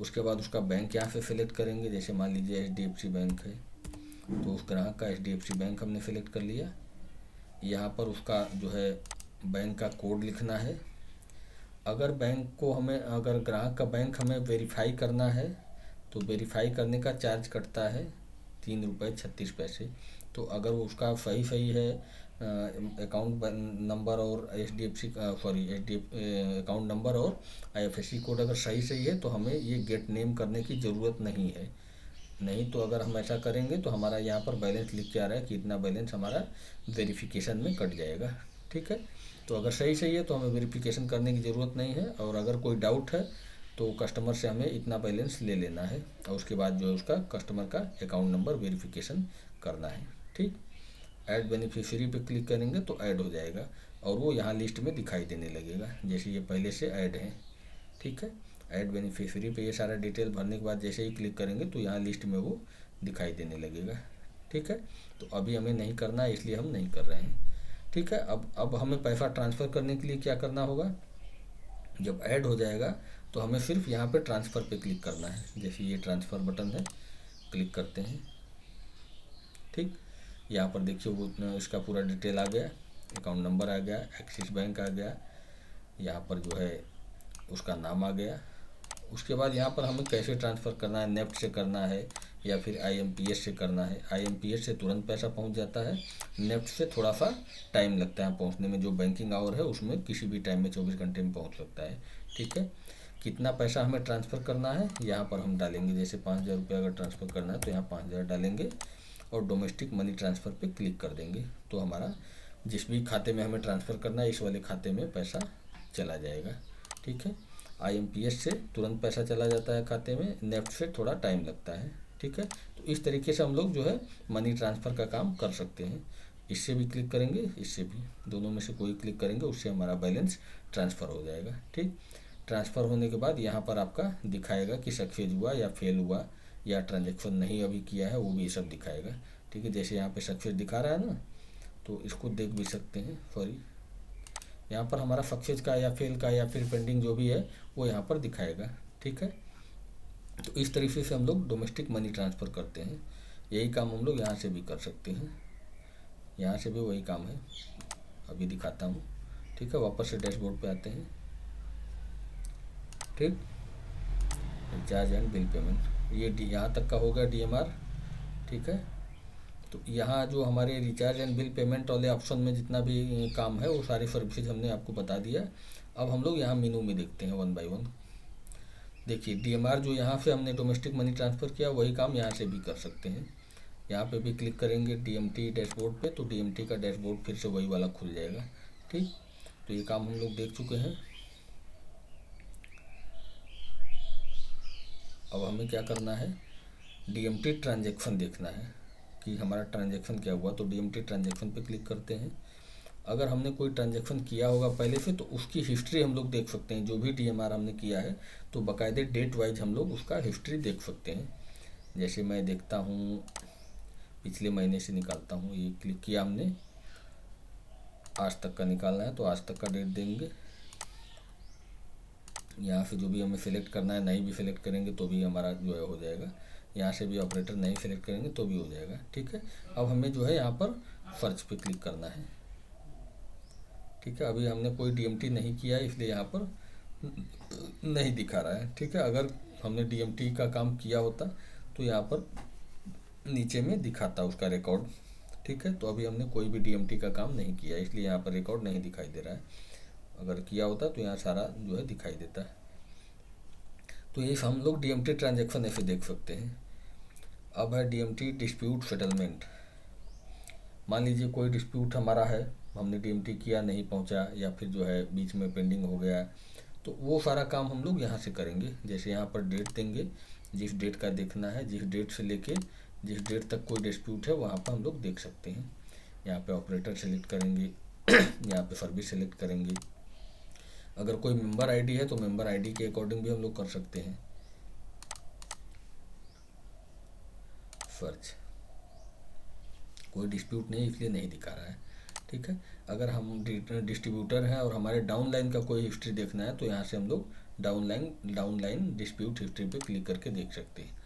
उसके बाद उसका बैंक यहाँ से सिलेक्ट करेंगे, जैसे मान लीजिए HDFC बैंक है तो उस ग्राहक का HDFC बैंक हमने सेलेक्ट कर लिया। यहाँ पर उसका जो है बैंक का कोड लिखना है। अगर बैंक को हमें अगर ग्राहक का बैंक हमें वेरीफाई करना है तो वेरीफाई करने का चार्ज कटता है 3 रुपये 36 पैसे। तो अगर उसका सही सही है अकाउंट नंबर और अकाउंट नंबर और IFSC कोड अगर सही सही है तो हमें ये गेट नेम करने की ज़रूरत नहीं है। नहीं तो अगर हम ऐसा करेंगे तो हमारा यहाँ पर बैलेंस लिख के आ रहा है कि इतना बैलेंस हमारा वेरिफिकेशन में कट जाएगा, ठीक है। तो अगर सही सही है तो हमें वेरिफिकेशन करने की ज़रूरत नहीं है, और अगर कोई डाउट है तो कस्टमर से हमें इतना बैलेंस ले लेना है और उसके बाद जो है उसका कस्टमर का अकाउंट नंबर वेरिफिकेशन करना है, ठीक। ऐड बेनिफिशियरी पे क्लिक करेंगे तो ऐड हो जाएगा और वो यहाँ लिस्ट में दिखाई देने लगेगा, जैसे ये पहले से ऐड है, ठीक है। ऐड बेनिफिशियरी पे ये सारा डिटेल भरने के बाद जैसे ही क्लिक करेंगे तो यहाँ लिस्ट में वो दिखाई देने लगेगा, ठीक है। तो अभी हमें नहीं करना है इसलिए हम नहीं कर रहे हैं, ठीक है। अब हमें पैसा ट्रांसफ़र करने के लिए क्या करना होगा, जब ऐड हो जाएगा तो हमें सिर्फ यहाँ पे ट्रांसफ़र पे क्लिक करना है, जैसे ये ट्रांसफ़र बटन है, क्लिक करते हैं, ठीक। यहाँ पर देखिए वो इसका पूरा डिटेल आ गया, अकाउंट नंबर आ गया, एक्सिस बैंक आ गया, यहाँ पर जो है उसका नाम आ गया। उसके बाद यहाँ पर हमें कैसे ट्रांसफ़र करना है, नेफ्ट से करना है या फिर IMPS से करना है। IMPS से तुरंत पैसा पहुँच जाता है, नेफ्ट से थोड़ा सा टाइम लगता है पहुँचने में, जो बैंकिंग आवर है उसमें किसी भी टाइम में 24 घंटे में पहुँच सकता है, ठीक है। कितना पैसा हमें ट्रांसफ़र करना है यहाँ पर हम डालेंगे, जैसे 5,000 रुपये अगर ट्रांसफ़र करना है तो यहाँ 5,000 डालेंगे और डोमेस्टिक मनी ट्रांसफ़र पे क्लिक कर देंगे, तो हमारा जिस भी खाते में हमें ट्रांसफ़र करना है इस वाले खाते में पैसा चला जाएगा, ठीक है। IMPS से तुरंत पैसा चला जाता है खाते में, नेफ्ट से थोड़ा टाइम लगता है, ठीक है। तो इस तरीके से हम लोग जो है मनी ट्रांसफ़र का काम कर सकते हैं। इससे भी क्लिक करेंगे, इससे भी, दोनों में से कोई क्लिक करेंगे उससे हमारा बैलेंस ट्रांसफ़र हो जाएगा, ठीक। ट्रांसफ़र होने के बाद यहाँ पर आपका दिखाएगा कि सक्सेस हुआ या फेल हुआ या ट्रांजेक्शन नहीं अभी किया है, वो भी सब दिखाएगा, ठीक है। जैसे यहाँ पे सक्सेस दिखा रहा है ना, तो इसको देख भी सकते हैं, सॉरी, यहाँ पर हमारा सक्सेस का या फेल का या फिर पेंडिंग जो भी है वो यहाँ पर दिखाएगा, ठीक है। तो इस तरीके से हम लोग डोमेस्टिक मनी ट्रांसफ़र करते हैं। यही काम हम लोग यहाँ से भी कर सकते हैं, यहाँ से भी वही काम है, अभी दिखाता हूँ, ठीक है। वापस से डैशबोर्ड पे आते हैं, ठीक। रिचार्ज एंड बिल पेमेंट, ये यहाँ तक का होगा DMR, ठीक है। तो यहाँ जो हमारे रिचार्ज एंड बिल पेमेंट वाले ऑप्शन में जितना भी काम है वो सारी सर्विसेज हमने आपको बता दिया। अब हम लोग यहाँ मेनू में देखते हैं 1 बाय 1। देखिए DMR जो यहाँ से हमने डोमेस्टिक मनी ट्रांसफ़र किया वही काम यहाँ से भी कर सकते हैं। यहाँ पे भी क्लिक करेंगे DMT डैशबोर्ड पे तो DMT का डैशबोर्ड फिर से वही वाला खुल जाएगा, ठीक। तो ये काम हम लोग देख चुके हैं। अब हमें क्या करना है, DMT ट्रांजेक्शन देखना है कि हमारा ट्रांजेक्शन क्या हुआ, तो DMT ट्रांजेक्शन पे क्लिक करते हैं। अगर हमने कोई ट्रांजेक्शन किया होगा पहले से तो उसकी हिस्ट्री हम लोग देख सकते हैं, जो भी DMR हमने किया है तो बाकायदे डेट वाइज हम लोग उसका हिस्ट्री देख सकते हैं। जैसे मैं देखता हूँ पिछले महीने से निकालता हूँ, ये क्लिक किया हमने, आज तक का निकालना है तो आज तक का डेट देंगे, यहाँ से जो भी हमें सेलेक्ट करना है, नहीं भी सेलेक्ट करेंगे तो भी हमारा जो है हो जाएगा। यहाँ से भी ऑपरेटर नहीं सेलेक्ट करेंगे तो भी हो जाएगा। ठीक है, अब हमें जो है यहाँ पर सर्च पे क्लिक करना है। ठीक है, अभी हमने कोई डीएमटी नहीं किया है इसलिए यहाँ पर नहीं दिखा रहा है। ठीक है, अगर हमने डीएमटी का काम किया होता तो यहाँ पर नीचे में दिखाता उसका रिकॉर्ड। ठीक है, तो अभी हमने कोई भी डीएमटी का काम नहीं किया इसलिए यहाँ पर रिकॉर्ड नहीं दिखाई दे रहा है। अगर किया होता तो यहाँ सारा जो है दिखाई देता है। तो ये हम लोग डीएमटी ट्रांजैक्शन ऐसे देख सकते हैं। अब है डीएमटी डिस्प्यूट सेटलमेंट। मान लीजिए कोई डिस्प्यूट हमारा है, हमने डीएमटी किया, नहीं पहुंचा, या फिर जो है बीच में पेंडिंग हो गया, तो वो सारा काम हम लोग यहाँ से करेंगे। जैसे यहाँ पर डेट देंगे, जिस डेट का देखना है, जिस डेट से लेके जिस डेट तक कोई डिस्प्यूट है वहाँ पर हम लोग देख सकते हैं। यहाँ पे ऑपरेटर सेलेक्ट करेंगे यहाँ पे सर्विस सेलेक्ट करेंगे। अगर कोई मेंबर आईडी है तो मेंबर आईडी के अकॉर्डिंग भी हम लोग कर सकते हैं। सर्च, कोई डिस्प्यूट नहीं इसलिए नहीं दिखा रहा है। ठीक है, अगर हम डिस्ट्रीब्यूटर हैं और हमारे डाउन लाइन का कोई हिस्ट्री देखना है तो यहाँ से हम लोग डाउन लाइन डिस्प्यूट हिस्ट्री पे क्लिक करके देख सकते हैं।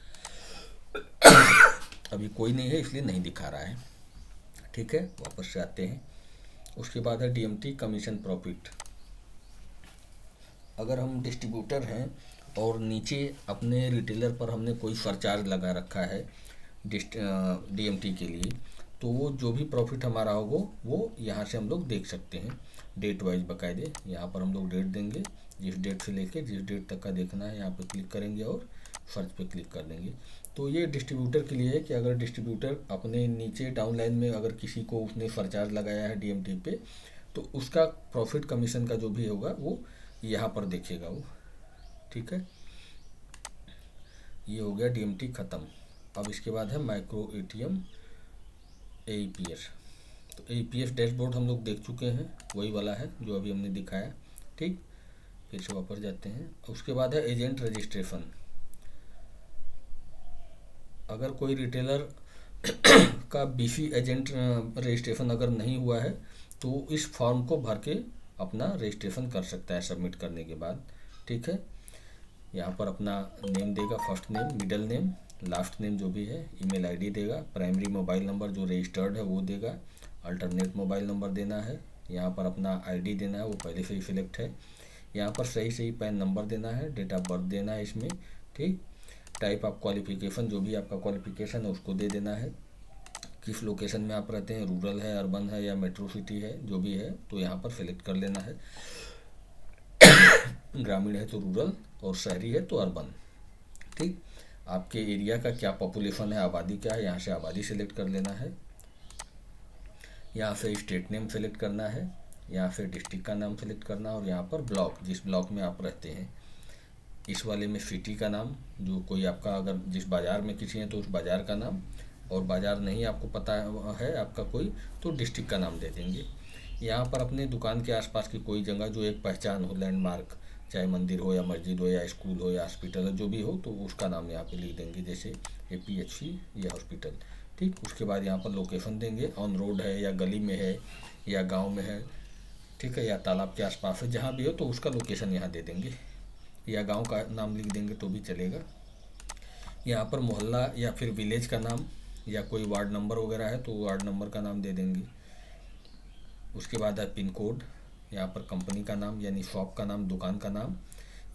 अभी कोई नहीं है इसलिए नहीं दिखा रहा है। ठीक है, वापस से आते हैं। उसके बाद है डीएमटी कमीशन प्रॉफिट। अगर हम डिस्ट्रीब्यूटर हैं और नीचे अपने रिटेलर पर हमने कोई सरचार्ज लगा रखा है डीएमटी के लिए, तो वो जो भी प्रॉफिट हमारा होगा वो यहाँ से हम लोग देख सकते हैं डेट वाइज बाकायदे। यहाँ पर हम लोग डेट देंगे, जिस डेट से लेके जिस डेट तक का देखना है यहाँ पे क्लिक करेंगे और सर्च पे क्लिक कर देंगे। तो ये डिस्ट्रीब्यूटर के लिए है कि अगर डिस्ट्रीब्यूटर अपने नीचे डाउन लाइन में अगर किसी को उसने सरचार्ज लगाया है डीएमटी पे, तो उसका प्रॉफिट कमीशन का जो भी होगा वो यहाँ पर देखेगा वो। ठीक है, ये हो गया डीएमटी ख़त्म। अब इसके बाद है माइक्रो एटीएम एईपीएस। तो एईपीएस डैशबोर्ड हम लोग देख चुके हैं, वही वाला है जो अभी हमने दिखाया। ठीक, फिर से वापस जाते हैं। उसके बाद है एजेंट रजिस्ट्रेशन। अगर कोई रिटेलर का बीसी एजेंट रजिस्ट्रेशन अगर नहीं हुआ है तो इस फॉर्म को भर के अपना रजिस्ट्रेशन कर सकता है सबमिट करने के बाद। ठीक है, यहाँ पर अपना नेम देगा, first name, middle name, last name जो भी है, ईमेल आईडी देगा, प्राइमरी मोबाइल नंबर जो रजिस्टर्ड है वो देगा, अल्टरनेट मोबाइल नंबर देना है, यहाँ पर अपना आईडी देना है, वो पहले से ही सिलेक्ट है, यहाँ पर सही पैन नंबर देना है, डेट ऑफ बर्थ देना है इसमें। ठीक, टाइप ऑफ क्वालिफिकेशन, जो भी आपका क्वालिफिकेशन है उसको दे देना है, किस लोकेशन में आप रहते हैं, रूरल है, अर्बन है या मेट्रो सिटी है, जो भी है तो यहाँ पर सिलेक्ट कर लेना है। ग्रामीण है तो रूरल और शहरी है तो अर्बन। ठीक, आपके एरिया का क्या पॉपुलेशन है, आबादी क्या है, यहाँ से आबादी सेलेक्ट कर लेना है। यहाँ से स्टेट नेम सेलेक्ट करना है, यहाँ से डिस्ट्रिक्ट का नाम सेलेक्ट करना है और यहाँ पर ब्लॉक, जिस ब्लॉक में आप रहते हैं, इस वाले में सिटी का नाम, जो कोई आपका अगर जिस बाज़ार में किसी है तो उस बाज़ार का नाम, और बाज़ार नहीं आपको पता है आपका कोई तो डिस्ट्रिक्ट का नाम दे देंगे। यहाँ पर अपने दुकान के आसपास की कोई जगह जो एक पहचान हो, लैंडमार्क, चाहे मंदिर हो या मस्जिद हो या स्कूल हो या हॉस्पिटल हो, जो भी हो तो उसका नाम यहाँ पे लिख देंगे, जैसे APHC या हॉस्पिटल। ठीक, उसके बाद यहाँ पर लोकेशन देंगे, ऑन रोड है या गली में है या गांव में है, ठीक है, या तालाब के आसपास है, जहाँ भी हो तो उसका लोकेशन यहाँ दे देंगे, या गांव का नाम लिख देंगे तो भी चलेगा। यहाँ पर मोहल्ला या फिर विलेज का नाम या कोई वार्ड नंबर वगैरह है तो वार्ड नंबर का नाम दे देंगे। उसके बाद है पिन कोड, यहाँ पर कंपनी का नाम यानी शॉप का नाम, दुकान का नाम,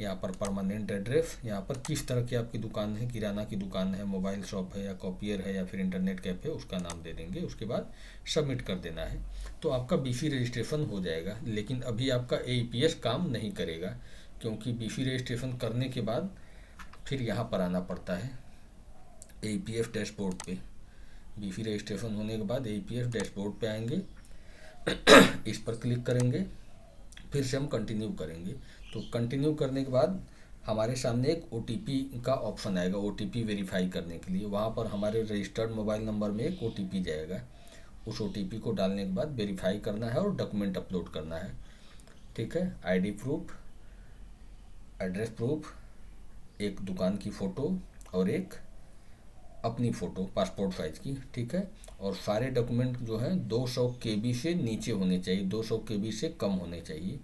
यहाँ पर परमानेंट एड्रेस, यहाँ पर किस तरह की आपकी दुकान है, किराना की दुकान है, मोबाइल शॉप है या कॉपियर है या फिर इंटरनेट कैफ़े, उसका नाम दे देंगे। उसके बाद सबमिट कर देना है तो आपका बीसी रजिस्ट्रेशन हो जाएगा। लेकिन अभी आपका AEPS काम नहीं करेगा, क्योंकि बीसी रजिस्ट्रेशन करने के बाद फिर यहाँ पर आना पड़ता है AEPS डैशबोर्ड पे। बीसी रजिस्ट्रेशन होने के बाद AEPS डैशबोर्ड पे आएंगे, इस पर क्लिक करेंगे, फिर से हम कंटिन्यू करेंगे। तो कंटिन्यू करने के बाद हमारे सामने एक OTP का ऑप्शन आएगा, OTP वेरीफाई करने के लिए। वहाँ पर हमारे रजिस्टर्ड मोबाइल नंबर में एक OTP जाएगा, उस OTP को डालने के बाद वेरीफाई करना है और डॉक्यूमेंट अपलोड करना है। ठीक है, ID प्रूफ, एड्रेस प्रूफ, एक दुकान की फ़ोटो और एक अपनी फ़ोटो पासपोर्ट साइज़ की। ठीक है, और सारे डॉक्यूमेंट जो हैं 200 KB से नीचे होने चाहिए, 200 KB से कम होने चाहिए।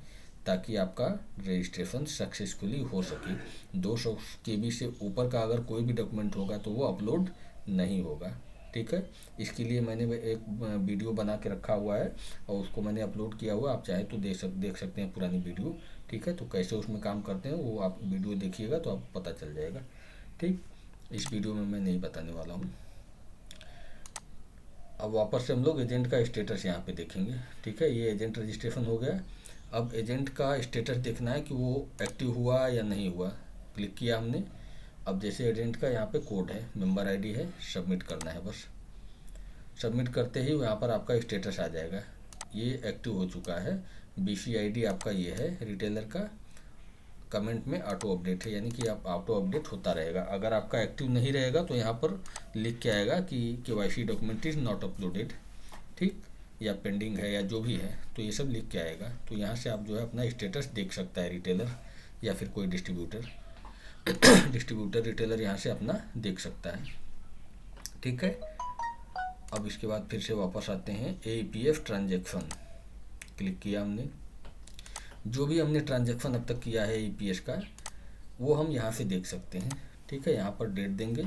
ताकि आपका रजिस्ट्रेशन सक्सेसफुली हो सके। 200 KB से ऊपर का अगर कोई भी डॉक्यूमेंट होगा तो वो अपलोड नहीं होगा। ठीक है, इसके लिए मैंने एक वीडियो बना के रखा हुआ है और उसको मैंने अपलोड किया हुआ, आप चाहे तो देख सकते हैं पुरानी वीडियो। ठीक है, तो कैसे उसमें काम करते हैं वो आप वीडियो देखिएगा तो आपको पता चल जाएगा। ठीक, इस वीडियो में मैं नहीं बताने वाला हूँ। अब वापस से हम लोग एजेंट का स्टेटस यहाँ पे देखेंगे। ठीक है, ये एजेंट रजिस्ट्रेशन हो गया। अब एजेंट का स्टेटस देखना है कि वो एक्टिव हुआ या नहीं हुआ। क्लिक किया हमने। अब जैसे एजेंट का यहाँ पे कोड है, मेंबर आईडी है, सबमिट करना है बस। सबमिट करते ही यहाँ पर आपका स्टेटस आ जाएगा, ये एक्टिव हो चुका है। BCID आपका ये है रिटेलर का, कमेंट में ऑटो अपडेट है, यानी कि आप ऑटो अपडेट होता रहेगा। अगर आपका एक्टिव नहीं रहेगा तो यहाँ पर लिख के आएगा कि KYC document is not uploaded, ठीक, या पेंडिंग है या जो भी है, तो ये सब लिख के आएगा। तो यहाँ से आप जो है अपना स्टेटस देख सकता है रिटेलर या फिर कोई डिस्ट्रीब्यूटर रिटेलर यहाँ से अपना देख सकता है। ठीक है, अब इसके बाद फिर से वापस आते हैं APF ट्रांजैक्शन। क्लिक किया हमने, जो भी हमने ट्रांजैक्शन अब तक किया है EPS का वो हम यहाँ से देख सकते हैं। ठीक है, यहाँ पर डेट देंगे,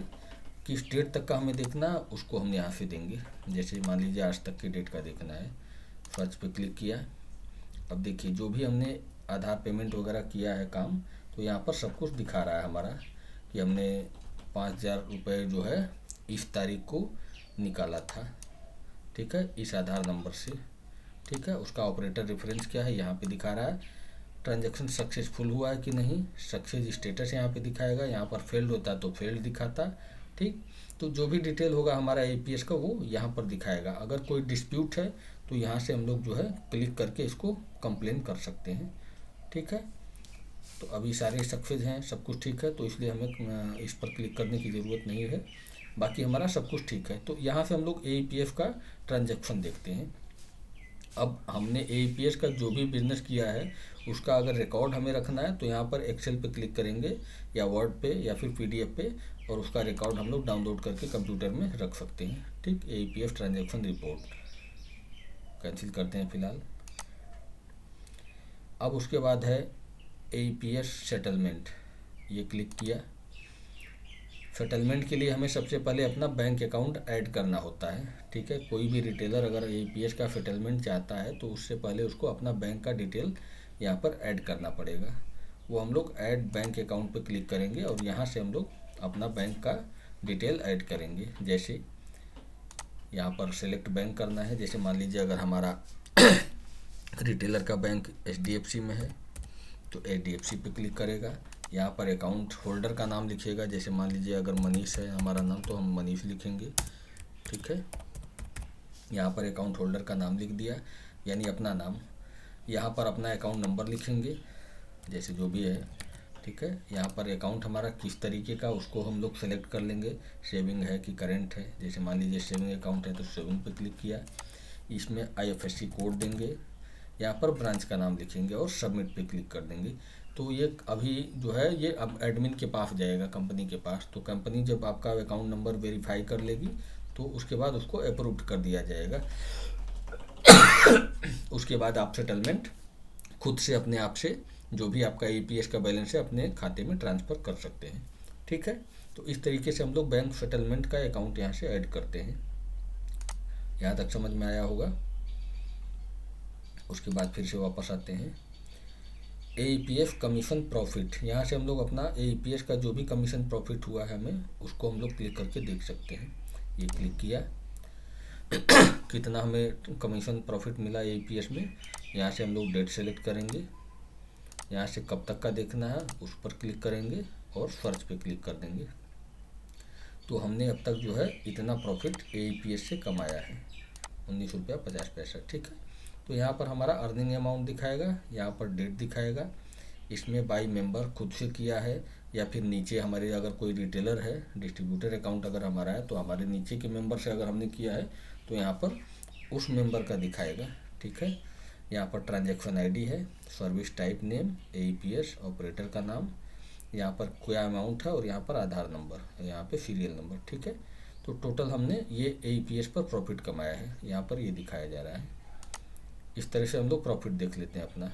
किस डेट तक का हमें देखना उसको हम यहाँ से देंगे। जैसे मान लीजिए आज तक की डेट का देखना है, सर्च पे क्लिक किया। अब देखिए जो भी हमने आधार पेमेंट वगैरह किया है काम, तो यहाँ पर सब कुछ दिखा रहा है हमारा कि हमने 5000 रुपये जो है इस तारीख को निकाला था। ठीक है, इस आधार नंबर से। ठीक है, उसका ऑपरेटर रेफरेंस क्या है यहाँ पे दिखा रहा है। ट्रांजैक्शन सक्सेसफुल हुआ है कि नहीं, सक्सेस स्टेटस यहाँ पे दिखाएगा। यहाँ पर फेल्ड होता तो फेल्ड दिखाता। ठीक, तो जो भी डिटेल होगा हमारा APS का वो यहाँ पर दिखाएगा। अगर कोई डिस्प्यूट है तो यहाँ से हम लोग जो है क्लिक करके इसको कंप्लेन कर सकते हैं। ठीक है, तो अभी सारे सक्सेस हैं, सब कुछ ठीक है, तो इसलिए हमें इस पर क्लिक करने की ज़रूरत नहीं है, बाकी हमारा सब कुछ ठीक है। तो यहाँ से हम लोग APF का ट्रांजैक्शन देखते हैं। अब हमने APS का जो भी बिजनेस किया है उसका अगर रिकॉर्ड हमें रखना है तो यहाँ पर एक्सेल पे क्लिक करेंगे या वर्ड पे या फिर PDF पे, और उसका रिकॉर्ड हम लोग डाउनलोड करके कंप्यूटर में रख सकते हैं। ठीक, APF ट्रांजैक्शन रिपोर्ट कैंसिल करते हैं फिलहाल। अब उसके बाद है APS सेटलमेंट, ये क्लिक किया। सेटलमेंट के लिए हमें सबसे पहले अपना बैंक अकाउंट ऐड करना होता है। ठीक है, कोई भी रिटेलर अगर APS का सेटलमेंट चाहता है तो उससे पहले उसको अपना बैंक का डिटेल यहाँ पर ऐड करना पड़ेगा। वो हम लोग ऐड बैंक अकाउंट पर क्लिक करेंगे और यहाँ से हम लोग अपना बैंक का डिटेल ऐड करेंगे। जैसे यहाँ पर सेलेक्ट बैंक करना है, जैसे मान लीजिए अगर हमारा रिटेलर का बैंक HDFC में है तो HDFC पे क्लिक करेगा। यहाँ पर अकाउंट होल्डर का नाम लिखिएगा, जैसे मान लीजिए अगर मनीष है हमारा नाम तो हम मनीष लिखेंगे। ठीक है, यहाँ पर अकाउंट होल्डर का नाम लिख दिया, यानी अपना नाम। यहाँ पर अपना अकाउंट नंबर लिखेंगे, जैसे जो भी है। ठीक है, यहाँ पर अकाउंट हमारा किस तरीके का उसको हम लोग सेलेक्ट कर लेंगे, सेविंग है कि करेंट है। जैसे मान लीजिए सेविंग अकाउंट है तो सेविंग पे क्लिक किया। इसमें IFSC कोड देंगे, यहाँ पर ब्रांच का नाम लिखेंगे और सबमिट पे क्लिक कर देंगे। तो ये अभी जो है ये अब एडमिन के पास जाएगा, कंपनी के पास। तो कंपनी जब आपका अकाउंट नंबर वेरीफाई कर लेगी तो उसके बाद उसको अप्रूव कर दिया जाएगा। उसके बाद आप सेटलमेंट खुद से अपने आप से जो भी आपका APS का बैलेंस है अपने खाते में ट्रांसफ़र कर सकते हैं। ठीक है, तो इस तरीके से हम लोग बैंक सेटलमेंट का अकाउंट यहाँ से ऐड करते हैं। यहाँ तक समझ में आया होगा। उसके बाद फिर से वापस आते हैं APF कमीशन प्रॉफिट। यहाँ से हम लोग अपना APS का जो भी कमीशन प्रॉफिट हुआ है हमें उसको हम लोग क्लिक करके देख सकते हैं। ये क्लिक किया कितना हमें कमीशन प्रॉफिट मिला APS में। यहाँ से हम लोग डेट सेलेक्ट करेंगे, यहाँ से कब तक का देखना है उस पर क्लिक करेंगे और सर्च पे क्लिक कर देंगे। तो हमने अब तक जो है इतना प्रॉफिट APS से कमाया है, 19 रुपया 50 पैसा। ठीक है, तो यहाँ पर हमारा अर्निंग अमाउंट दिखाएगा, यहाँ पर डेट दिखाएगा। इसमें बाई मेंबर खुद से किया है या फिर नीचे हमारे अगर कोई रिटेलर है, डिस्ट्रीब्यूटर अकाउंट अगर हमारा है तो हमारे नीचे के मेंबर से अगर हमने किया है तो यहाँ पर उस मेंबर का दिखाएगा। ठीक है, यहाँ पर ट्रांजैक्शन ID है, service type name, APS operator का नाम, यहाँ पर क्या अमाउंट है और यहाँ पर आधार नंबर, यहाँ पे सीरियल नंबर। ठीक है, तो टोटल हमने ये APS पर प्रॉफिट कमाया है, यहाँ पर ये दिखाया जा रहा है। इस तरह से हम लोग प्रॉफिट देख लेते हैं अपना।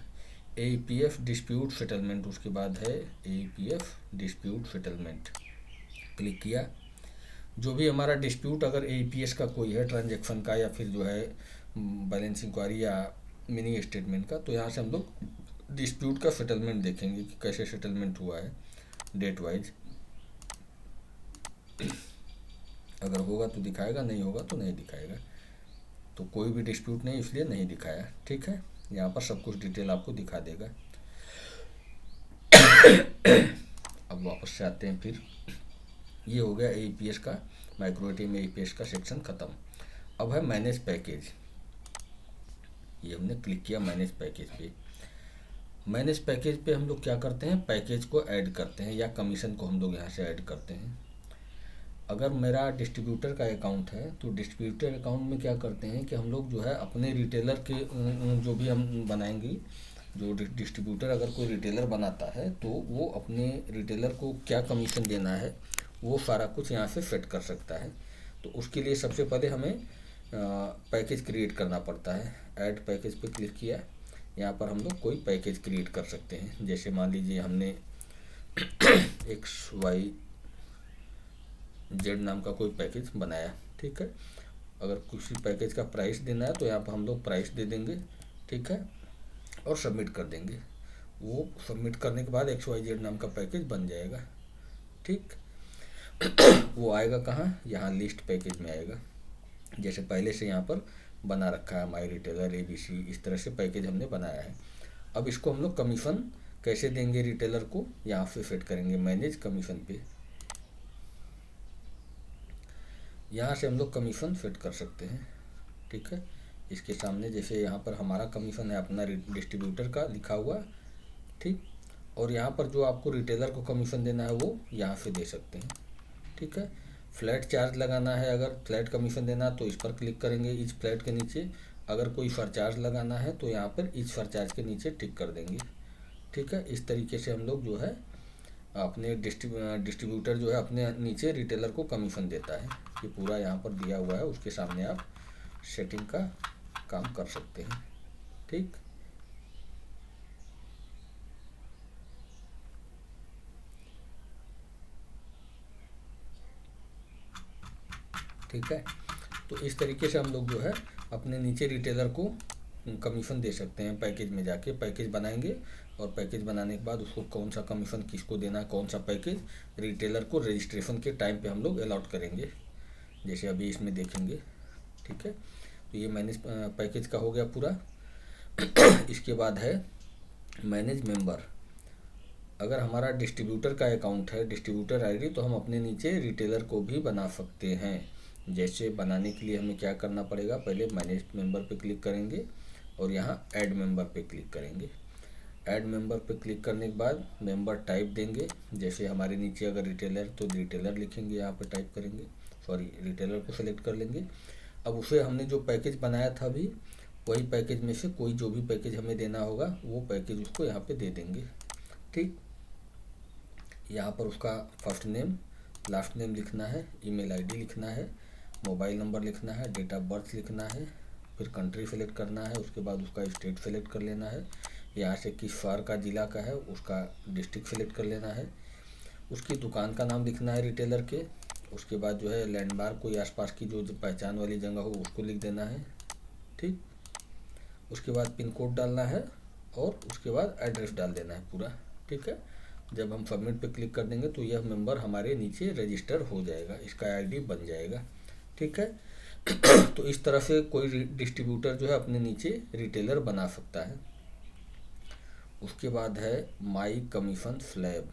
APF डिस्प्यूट सेटलमेंट, उसके बाद है APF डिस्प्यूट सेटलमेंट। क्लिक किया। जो भी हमारा डिस्प्यूट अगर APS का कोई है ट्रांजैक्शन का या फिर जो है बैलेंस इंक्वायरी या मिनी स्टेटमेंट का, तो यहाँ से हम लोग डिस्प्यूट का सेटलमेंट देखेंगे कि कैसे सेटलमेंट हुआ है डेट वाइज। अगर होगा तो दिखाएगा, नहीं होगा तो नहीं दिखाएगा। तो कोई भी डिस्प्यूट नहीं, इसलिए नहीं दिखाया। ठीक है, यहाँ पर सब कुछ डिटेल आपको दिखा देगा। अब वापस से आते हैं फिर। ये हो गया APS का, माइक्रो ATM APS का सेक्शन ख़त्म। अब है मैनेज पैकेज। ये हमने क्लिक किया मैनेज पैकेज पे। मैनेज पैकेज पे हम लोग क्या करते हैं, पैकेज को ऐड करते हैं या कमीशन को हम लोग यहाँ से ऐड करते हैं। अगर मेरा डिस्ट्रीब्यूटर का अकाउंट है तो डिस्ट्रीब्यूटर अकाउंट में क्या करते हैं कि हम लोग जो है अपने रिटेलर के जो भी हम बनाएंगे, जो डिस्ट्रीब्यूटर अगर कोई रिटेलर बनाता है तो वो अपने रिटेलर को क्या कमीशन देना है वो सारा कुछ यहाँ से सेट कर सकता है। तो उसके लिए सबसे पहले हमें पैकेज क्रिएट करना पड़ता है। ऐड पैकेज पे क्लिक किया। यहाँ पर हम लोग कोई पैकेज क्रिएट कर सकते हैं। जैसे मान लीजिए हमने XYZ नाम का कोई पैकेज बनाया। ठीक है, अगर किसी पैकेज का प्राइस देना है तो यहाँ पर हम लोग प्राइस दे देंगे। ठीक है, और सबमिट कर देंगे। वो सबमिट करने के बाद XYZ नाम का पैकेज बन जाएगा। ठीक, वो आएगा कहाँ, यहाँ लिस्ट पैकेज में आएगा। जैसे पहले से यहाँ पर बना रखा है माई रिटेलर ABC, इस तरह से पैकेज हमने बनाया है। अब इसको हम लोग कमीशन कैसे देंगे रिटेलर को, यहाँ से सेट करेंगे मैनेज कमीशन पे। यहाँ से हम लोग कमीशन सेट कर सकते हैं। ठीक है, इसके सामने जैसे यहाँ पर हमारा कमीशन है अपना डिस्ट्रीब्यूटर का लिखा हुआ। ठीक, और यहाँ पर जो आपको रिटेलर को कमीशन देना है वो यहाँ से दे सकते हैं। ठीक है, फ्लैट चार्ज लगाना है, अगर फ्लैट कमीशन देना है तो इस पर क्लिक करेंगे इस फ्लैट के नीचे। अगर कोई सरचार्ज लगाना है तो यहाँ पर इस सरचार्ज के नीचे टिक कर देंगे। ठीक है, इस तरीके से हम लोग जो है अपने डिस्ट्रीब्यूटर जो है अपने नीचे रिटेलर को कमीशन देता है। ये पूरा यहाँ पर दिया हुआ है, उसके सामने आप सेटिंग का काम कर सकते हैं। ठीक, ठीक है, तो इस तरीके से हम लोग जो है अपने नीचे रिटेलर को कमीशन दे सकते हैं। पैकेज में जाके पैकेज बनाएंगे और पैकेज बनाने के बाद उसको कौन सा कमीशन किसको देना है, कौन सा पैकेज रिटेलर को रजिस्ट्रेशन के टाइम पे हम लोग अलॉट करेंगे, जैसे अभी इसमें देखेंगे। ठीक है, तो ये मैनेज पैकेज का हो गया पूरा। इसके बाद है मैनेज मेंबर। अगर हमारा डिस्ट्रीब्यूटर का अकाउंट है, डिस्ट्रीब्यूटर ID, तो हम अपने नीचे रिटेलर को भी बना सकते हैं। जैसे बनाने के लिए हमें क्या करना पड़ेगा, पहले मैनेज मेंबर पे क्लिक करेंगे और यहाँ ऐड मेंबर पे क्लिक करेंगे। ऐड मेंबर पे क्लिक करने के बाद मेंबर टाइप देंगे। जैसे हमारे नीचे अगर रिटेलर तो रिटेलर लिखेंगे, यहाँ पे टाइप करेंगे, सॉरी रिटेलर को सेलेक्ट कर लेंगे। अब उसे हमने जो पैकेज बनाया था अभी, वही पैकेज में से कोई जो भी पैकेज हमें देना होगा वो पैकेज उसको यहाँ पे दे देंगे। ठीक, यहाँ पर उसका फर्स्ट नेम लास्ट नेम लिखना है, ईमेल ID लिखना है, मोबाइल नंबर लिखना है, डेट ऑफ बर्थ लिखना है, फिर कंट्री सेलेक्ट करना है, उसके बाद उसका स्टेट सेलेक्ट कर लेना है, यहाँ से किस शहर का ज़िला का है उसका डिस्ट्रिक्ट सेलेक्ट कर लेना है, उसकी दुकान का नाम लिखना है रिटेलर के, उसके बाद जो है लैंडमार्क कोई आसपास की जो पहचान वाली जगह हो उसको लिख देना है। ठीक, उसके बाद पिन कोड डालना है और उसके बाद एड्रेस डाल देना है पूरा। ठीक है, जब हम सबमिट पे क्लिक कर देंगे तो यह मेंबर हमारे नीचे रजिस्टर हो जाएगा, इसका ID बन जाएगा। ठीक है, तो इस तरह से कोई डिस्ट्रीब्यूटर जो है अपने नीचे रिटेलर बना सकता है। उसके बाद है माई कमीशन स्लैब।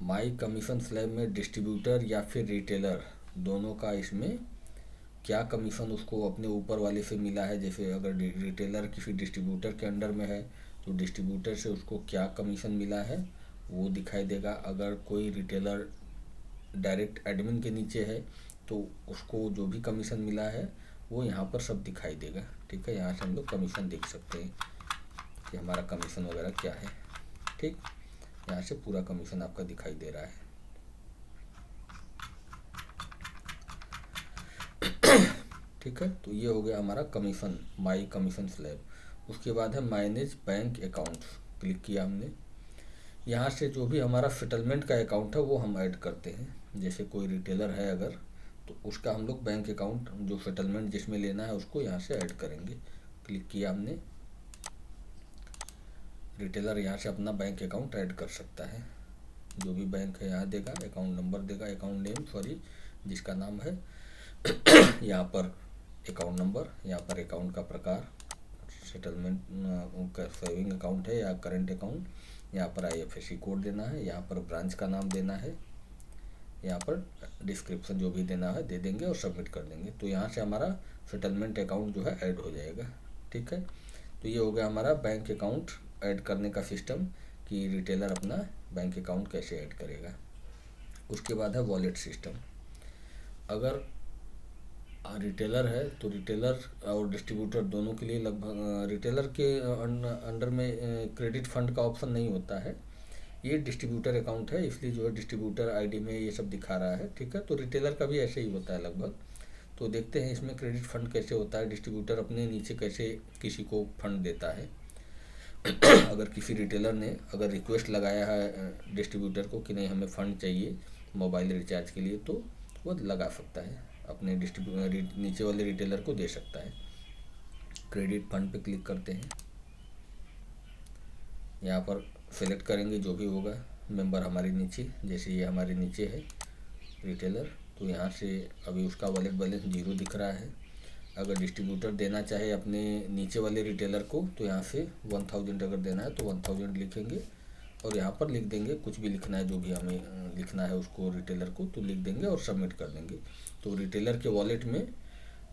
माई कमीशन स्लैब में डिस्ट्रीब्यूटर या फिर रिटेलर दोनों का इसमें क्या कमीशन उसको अपने ऊपर वाले से मिला है। जैसे अगर रिटेलर किसी डिस्ट्रीब्यूटर के अंडर में है तो डिस्ट्रीब्यूटर से उसको क्या कमीशन मिला है वो दिखाई देगा। अगर कोई रिटेलर डायरेक्ट एडमिन के नीचे है तो उसको जो भी कमीशन मिला है वो यहाँ पर सब दिखाई देगा। ठीक है, यहाँ से हम लोग कमीशन देख सकते हैं कि हमारा कमीशन वगैरह क्या है। ठीक, यहाँ से पूरा कमीशन आपका दिखाई दे रहा है। ठीक है, तो ये हो गया हमारा कमीशन, माई कमीशन स्लैब। उसके बाद है मैनेज बैंक अकाउंट, क्लिक किया हमने। यहाँ से जो भी हमारा सेटलमेंट का अकाउंट है वो हम ऐड करते हैं। जैसे कोई रिटेलर है अगर, तो उसका हम लोग बैंक अकाउंट जो सेटलमेंट जिसमें लेना है उसको यहाँ से ऐड करेंगे। क्लिक किया हमने। रिटेलर यहाँ से अपना बैंक अकाउंट ऐड कर सकता है। जो भी बैंक है यहाँ देगा, अकाउंट नंबर देगा, अकाउंट नेम सॉरी जिसका नाम है यहाँ पर अकाउंट नंबर, यहाँ पर अकाउंट का प्रकार, सेटलमेंट का सेविंग अकाउंट है या करंट अकाउंट, यहाँ पर IFSC कोड देना है, यहाँ पर ब्रांच का नाम देना है, यहाँ पर डिस्क्रिप्शन जो भी देना है दे देंगे और सबमिट कर देंगे। तो यहाँ से हमारा सेटलमेंट अकाउंट जो है ऐड हो जाएगा। ठीक है, तो ये हो गया हमारा बैंक अकाउंट ऐड करने का सिस्टम कि रिटेलर अपना बैंक अकाउंट कैसे ऐड करेगा। उसके बाद है वॉलेट सिस्टम। अगर रिटेलर है तो रिटेलर और डिस्ट्रीब्यूटर दोनों के लिए लगभग, रिटेलर के अंडर में क्रेडिट फंड का ऑप्शन नहीं होता है, ये डिस्ट्रीब्यूटर अकाउंट है, इसलिए जो है डिस्ट्रीब्यूटर ID में ये सब दिखा रहा है। ठीक है, तो रिटेलर का भी ऐसे ही होता है लगभग। तो देखते हैं इसमें क्रेडिट फंड कैसे होता है, डिस्ट्रीब्यूटर अपने नीचे कैसे किसी को फंड देता है। अगर किसी रिटेलर ने अगर रिक्वेस्ट लगाया है डिस्ट्रीब्यूटर को कि नहीं हमें फ़ंड चाहिए मोबाइल रिचार्ज के लिए, तो वो लगा सकता है, अपने नीचे वाले रिटेलर को दे सकता है। क्रेडिट फंड पे क्लिक करते हैं, यहाँ पर सेलेक्ट करेंगे जो भी होगा मेंबर हमारे नीचे, जैसे ये हमारे नीचे है रिटेलर, तो यहाँ से अभी उसका वॉलेट बैलेंस 0 दिख रहा है। अगर डिस्ट्रीब्यूटर देना चाहे अपने नीचे वाले रिटेलर को तो यहाँ से 1000 अगर देना है तो 1000 लिखेंगे और यहाँ पर लिख देंगे कुछ भी लिखना है, जो भी हमें लिखना है उसको रिटेलर को तो लिख देंगे और सबमिट कर देंगे। तो रिटेलर के वॉलेट में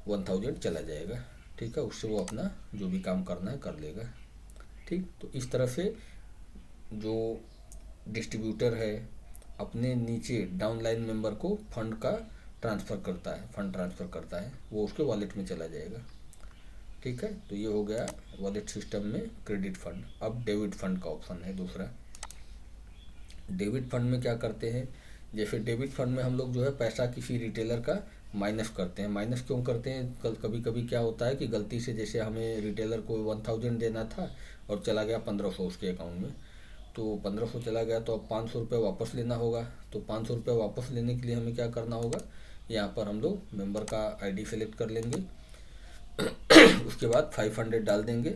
1000 चला जाएगा। ठीक है, उससे वो अपना जो भी काम करना है कर लेगा। ठीक, तो इस तरह से जो डिस्ट्रीब्यूटर है अपने नीचे डाउनलाइन मेंबर को फंड का ट्रांसफ़र करता है, फंड ट्रांसफ़र करता है, वो उसके वॉलेट में चला जाएगा। ठीक है, तो ये हो गया वॉलेट सिस्टम में क्रेडिट फंड। अब डेबिट फंड का ऑप्शन है दूसरा। डेबिट फंड में क्या करते हैं, जैसे डेबिट फंड में हम लोग जो है पैसा किसी रिटेलर का माइनस करते हैं। माइनस क्यों करते हैं, कभी कभी क्या होता है कि गलती से जैसे हमें रिटेलर को 1000 देना था और चला गया 1500 उसके अकाउंट में, तो 1500 चला गया तो अब 500 रुपये वापस लेना होगा। तो 500 रुपये वापस लेने के लिए हमें क्या करना होगा, यहाँ पर हम लोग मेंबर का ID सेलेक्ट कर लेंगे उसके बाद 500 डाल देंगे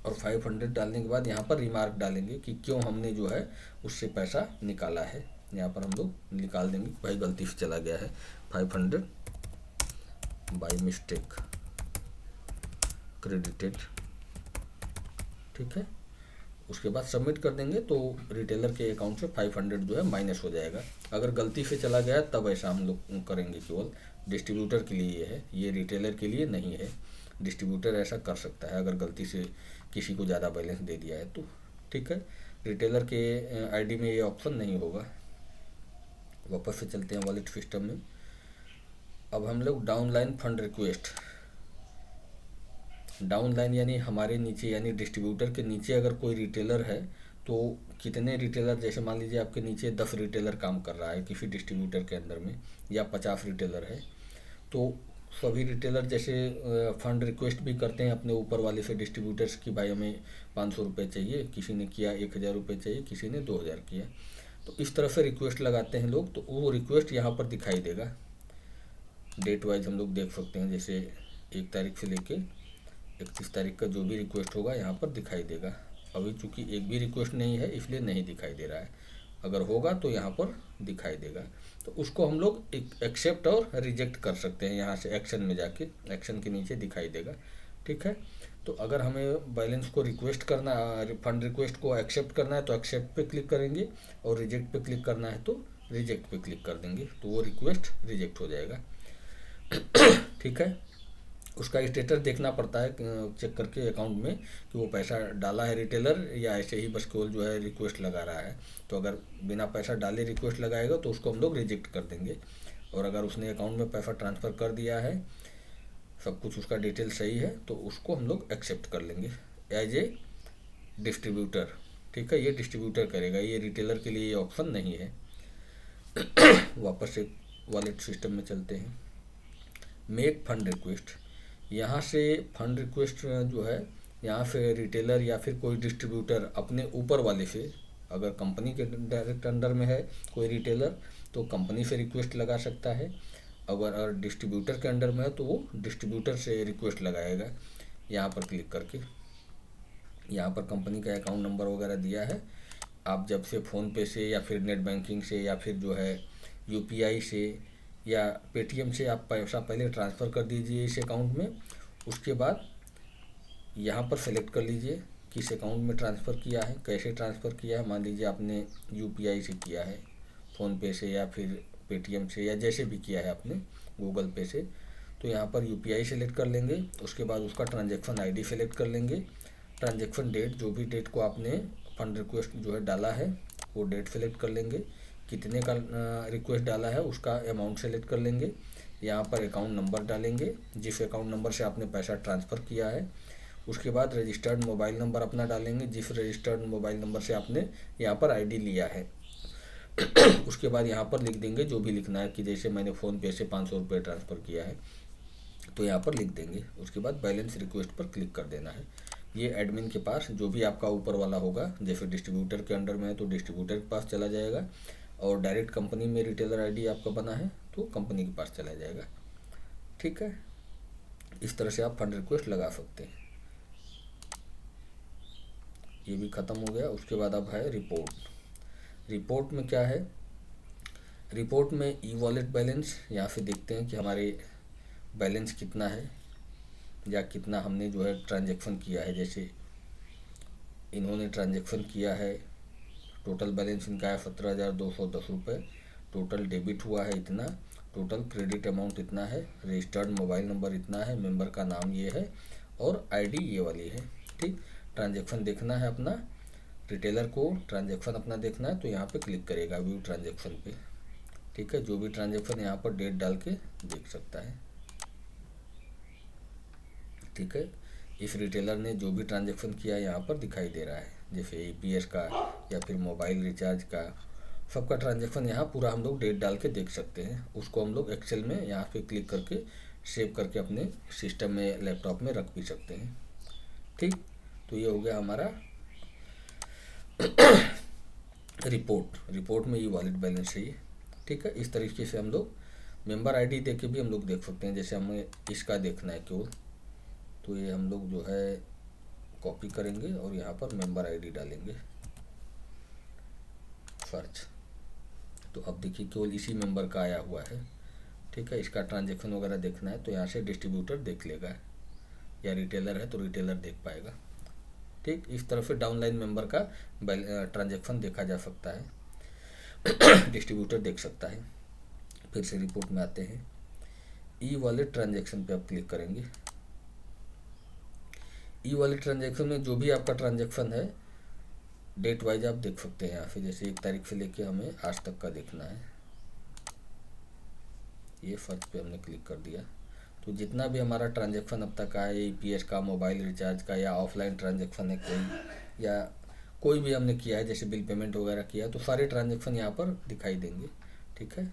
और 500 डालने के बाद यहाँ पर रिमार्क डालेंगे कि क्यों हमने जो है उससे पैसा निकाला है। यहाँ पर हम लोग निकाल देंगे, भाई गलती से चला गया है 500 बाय मिस्टेक क्रेडिटेड। ठीक है, उसके बाद सबमिट कर देंगे तो रिटेलर के अकाउंट से 500 जो है माइनस हो जाएगा। अगर गलती से चला गया तब ऐसा हम लोग करेंगे, केवल डिस्ट्रीब्यूटर के लिए ये है, ये रिटेलर के लिए नहीं है। डिस्ट्रीब्यूटर ऐसा कर सकता है अगर गलती से किसी को ज़्यादा बैलेंस दे दिया है तो। ठीक है, रिटेलर के ID में ये ऑप्शन नहीं होगा। वापस से चलते हैं वॉलेट सिस्टम में। अब हम लोग डाउनलाइन फंड रिक्वेस्ट, डाउनलाइन यानी हमारे नीचे यानी डिस्ट्रीब्यूटर के नीचे अगर कोई रिटेलर है तो कितने रिटेलर, जैसे मान लीजिए आपके नीचे 10 रिटेलर काम कर रहा है किसी डिस्ट्रीब्यूटर के अंदर में या 50 रिटेलर है, तो सभी रिटेलर जैसे फंड रिक्वेस्ट भी करते हैं अपने ऊपर वाले से डिस्ट्रीब्यूटर्स की, भाई हमें 500 रुपये चाहिए, किसी ने किया 1000 रुपये चाहिए, किसी ने 2000 किया, तो इस तरह से रिक्वेस्ट लगाते हैं लोग। तो वो रिक्वेस्ट यहाँ पर दिखाई देगा, डेट वाइज हम लोग देख सकते हैं, जैसे 1 तारीख से लेके 31 तारीख का जो भी रिक्वेस्ट होगा यहाँ पर दिखाई देगा। अभी चूंकि एक भी रिक्वेस्ट नहीं है इसलिए नहीं दिखाई दे रहा है, अगर होगा तो यहाँ पर दिखाई देगा। तो उसको हम लोग एक्सेप्ट और रिजेक्ट कर सकते हैं, यहाँ से एक्शन में जाके एक्शन के नीचे दिखाई देगा। ठीक है, तो अगर हमें बैलेंस को रिक्वेस्ट करना, फंड रिक्वेस्ट को एक्सेप्ट करना है तो एक्सेप्ट पे क्लिक करेंगे और रिजेक्ट पे क्लिक करना है तो रिजेक्ट पे क्लिक कर देंगे, तो वो रिक्वेस्ट रिजेक्ट हो जाएगा। ठीक है, उसका स्टेटस देखना पड़ता है चेक करके अकाउंट में कि वो पैसा डाला है रिटेलर या ऐसे ही बस केवल जो है रिक्वेस्ट लगा रहा है। तो अगर बिना पैसा डाले रिक्वेस्ट लगाएगा तो उसको हम लोग रिजेक्ट कर देंगे, और अगर उसने अकाउंट में पैसा ट्रांसफ़र कर दिया है, सब कुछ उसका डिटेल सही है, तो उसको हम लोग एक्सेप्ट कर लेंगे एज ए डिस्ट्रीब्यूटर। ठीक है, ये डिस्ट्रीब्यूटर करेगा, ये रिटेलर के लिए ये ऑप्शन नहीं है। वापस से वॉलेट सिस्टम में चलते हैं। मेक फंड रिक्वेस्ट, यहाँ से फंड रिक्वेस्ट जो है यहाँ पे रिटेलर या फिर कोई डिस्ट्रीब्यूटर अपने ऊपर वाले से, अगर कंपनी के डायरेक्ट अंडर में है कोई रिटेलर तो कंपनी से रिक्वेस्ट लगा सकता है, अगर डिस्ट्रीब्यूटर के अंडर में है तो वो डिस्ट्रीब्यूटर से रिक्वेस्ट लगाएगा। यहाँ पर क्लिक करके यहाँ पर कंपनी का अकाउंट नंबर वगैरह दिया है। आप जब से फ़ोनपे से या फिर नेट बैंकिंग से या फिर जो है यूपीआई से या पेटीएम से आप पैसा पहले ट्रांसफ़र कर दीजिए इस अकाउंट में। उसके बाद यहाँ पर सेलेक्ट कर लीजिए किस अकाउंट में ट्रांसफ़र किया है, कैसे ट्रांसफ़र किया है। मान लीजिए आपने यूपीआई से किया है, फ़ोनपे से या फिर पेटीएम से या जैसे भी किया है आपने गूगल पे से, तो यहाँ पर यूपीआई सेलेक्ट कर लेंगे। उसके बाद उसका ट्रांजैक्शन आईडी सेलेक्ट कर लेंगे। ट्रांजैक्शन डेट, जो भी डेट को आपने फंड रिक्वेस्ट जो है डाला है वो डेट सेलेक्ट कर लेंगे। कितने का रिक्वेस्ट डाला है उसका अमाउंट सेलेक्ट कर लेंगे। यहाँ पर अकाउंट नंबर डालेंगे जिस अकाउंट नंबर से आपने पैसा ट्रांसफ़र किया है। उसके बाद रजिस्टर्ड मोबाइल नंबर अपना डालेंगे जिस रजिस्टर्ड मोबाइल नंबर से आपने यहाँ पर आईडी लिया है। उसके बाद यहाँ पर लिख देंगे जो भी लिखना है, कि जैसे मैंने फ़ोनपे से 500 रुपये ट्रांसफ़र किया है तो यहाँ पर लिख देंगे। उसके बाद बैलेंस रिक्वेस्ट पर क्लिक कर देना है। ये एडमिन के पास, जो भी आपका ऊपर वाला होगा, जैसे डिस्ट्रीब्यूटर के अंडर में है तो डिस्ट्रीब्यूटर के पास चला जाएगा, और डायरेक्ट कंपनी में रिटेलर आईडी आपका बना है तो कंपनी के पास चला जाएगा। ठीक है, इस तरह से आप फंड रिक्वेस्ट लगा सकते हैं। ये भी ख़त्म हो गया। उसके बाद अब है रिपोर्ट। रिपोर्ट में क्या है, रिपोर्ट में ई वॉलेट बैलेंस, यहाँ से देखते हैं कि हमारे बैलेंस कितना है या कितना हमने जो है ट्रांजैक्शन किया है। जैसे इन्होंने ट्रांजैक्शन किया है, टोटल बैलेंस इनका है 17,210 रुपये, टोटल डेबिट हुआ है इतना, टोटल क्रेडिट अमाउंट इतना है, रजिस्टर्ड मोबाइल नंबर इतना है, मेंबर का नाम ये है और आईडी ये वाली है। ठीक, ट्रांजैक्शन देखना है अपना, रिटेलर को ट्रांजैक्शन अपना देखना है तो यहाँ पे क्लिक करेगा व्यू ट्रांजैक्शन पे। ठीक है, जो भी ट्रांजैक्शन यहाँ पर डेट डाल के देख सकता है। ठीक है, इस रिटेलर ने जो भी ट्रांजैक्शन किया यहाँ पर दिखाई दे रहा है, जैसे ईपीएस का या फिर मोबाइल रिचार्ज का, सबका ट्रांजैक्शन यहाँ पूरा हम लोग डेट डाल के देख सकते हैं। उसको हम लोग एक्सेल में यहाँ पे क्लिक करके सेव करके अपने सिस्टम में, लैपटॉप में रख भी सकते हैं। ठीक, तो ये हो गया हमारा रिपोर्ट में ये वॉलेट बैलेंस चाहिए। ठीक है, इस तरीके से हम लोग मेंबर आईडी दे के भी हम लोग देख सकते हैं। जैसे हमें इसका देखना है केवल, तो ये हम लोग जो है कॉपी करेंगे और यहाँ पर मेंबर आईडी डालेंगे, सर्च, तो अब देखिए केवल इसी मेंबर का आया हुआ है। ठीक है, इसका ट्रांजैक्शन वगैरह देखना है तो यहाँ से डिस्ट्रीब्यूटर देख लेगा, या रिटेलर है तो रिटेलर देख पाएगा। ठीक, इस तरह से डाउनलाइन मेंबर का ट्रांजैक्शन देखा जा सकता है, डिस्ट्रीब्यूटर देख सकता है। फिर से रिपोर्ट में आते हैं, ई वॉलेट ट्रांजैक्शन पे आप क्लिक करेंगे। ई वॉलेट ट्रांजैक्शन में जो भी आपका ट्रांजैक्शन है डेट वाइज आप देख सकते हैं यहाँ से। जैसे 1 तारीख से लेके हमें आज तक का देखना है, ये सर्च पे हमने क्लिक कर दिया तो जितना भी हमारा ट्रांजैक्शन अब तक आया, ईपीएस का, मोबाइल रिचार्ज का, या ऑफलाइन ट्रांजैक्शन है कोई, या कोई भी हमने किया है जैसे बिल पेमेंट वगैरह किया, तो सारे ट्रांजैक्शन यहाँ पर दिखाई देंगे। ठीक है,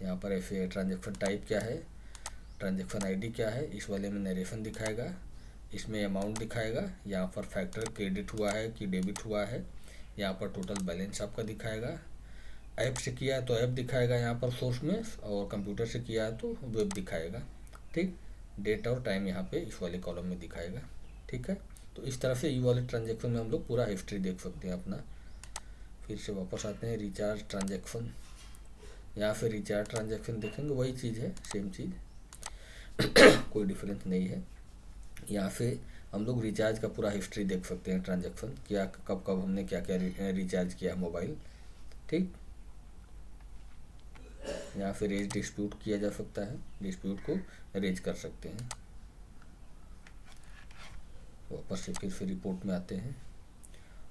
यहाँ पर ऐसे ट्रांजैक्शन टाइप क्या है, ट्रांजैक्शन आईडी क्या है, इस वाले में नरेशन दिखाएगा, इसमें अमाउंट दिखाएगा, यहाँ पर फैक्टर क्रेडिट हुआ है कि डेबिट हुआ है, यहाँ पर टोटल बैलेंस आपका दिखाएगा। ऐप से किया है तो ऐप दिखाएगा यहाँ पर सोर्स में, और कंप्यूटर से किया है तो वेब दिखाएगा। ठीक, डेट और टाइम यहाँ पे इस वाले कॉलम में दिखाएगा। ठीक है, तो इस तरह से ई वॉलेट ट्रांजैक्शन में हम लोग पूरा हिस्ट्री देख सकते हैं अपना। फिर से वापस आते हैं रिचार्ज ट्रांजैक्शन, यहाँ पे रिचार्ज ट्रांजैक्शन देखेंगे, वही चीज़ है, सेम चीज़, कोई डिफरेंस नहीं है। यहाँ से हम लोग रिचार्ज का पूरा हिस्ट्री देख सकते हैं, ट्रांजैक्शन क्या, कब कब हमने क्या क्या रिचार्ज किया मोबाइल। ठीक, यहाँ पे रेज डिस्प्यूट किया जा सकता है, डिस्प्यूट को रेज कर सकते हैं। वापस से फिर रिपोर्ट में आते हैं,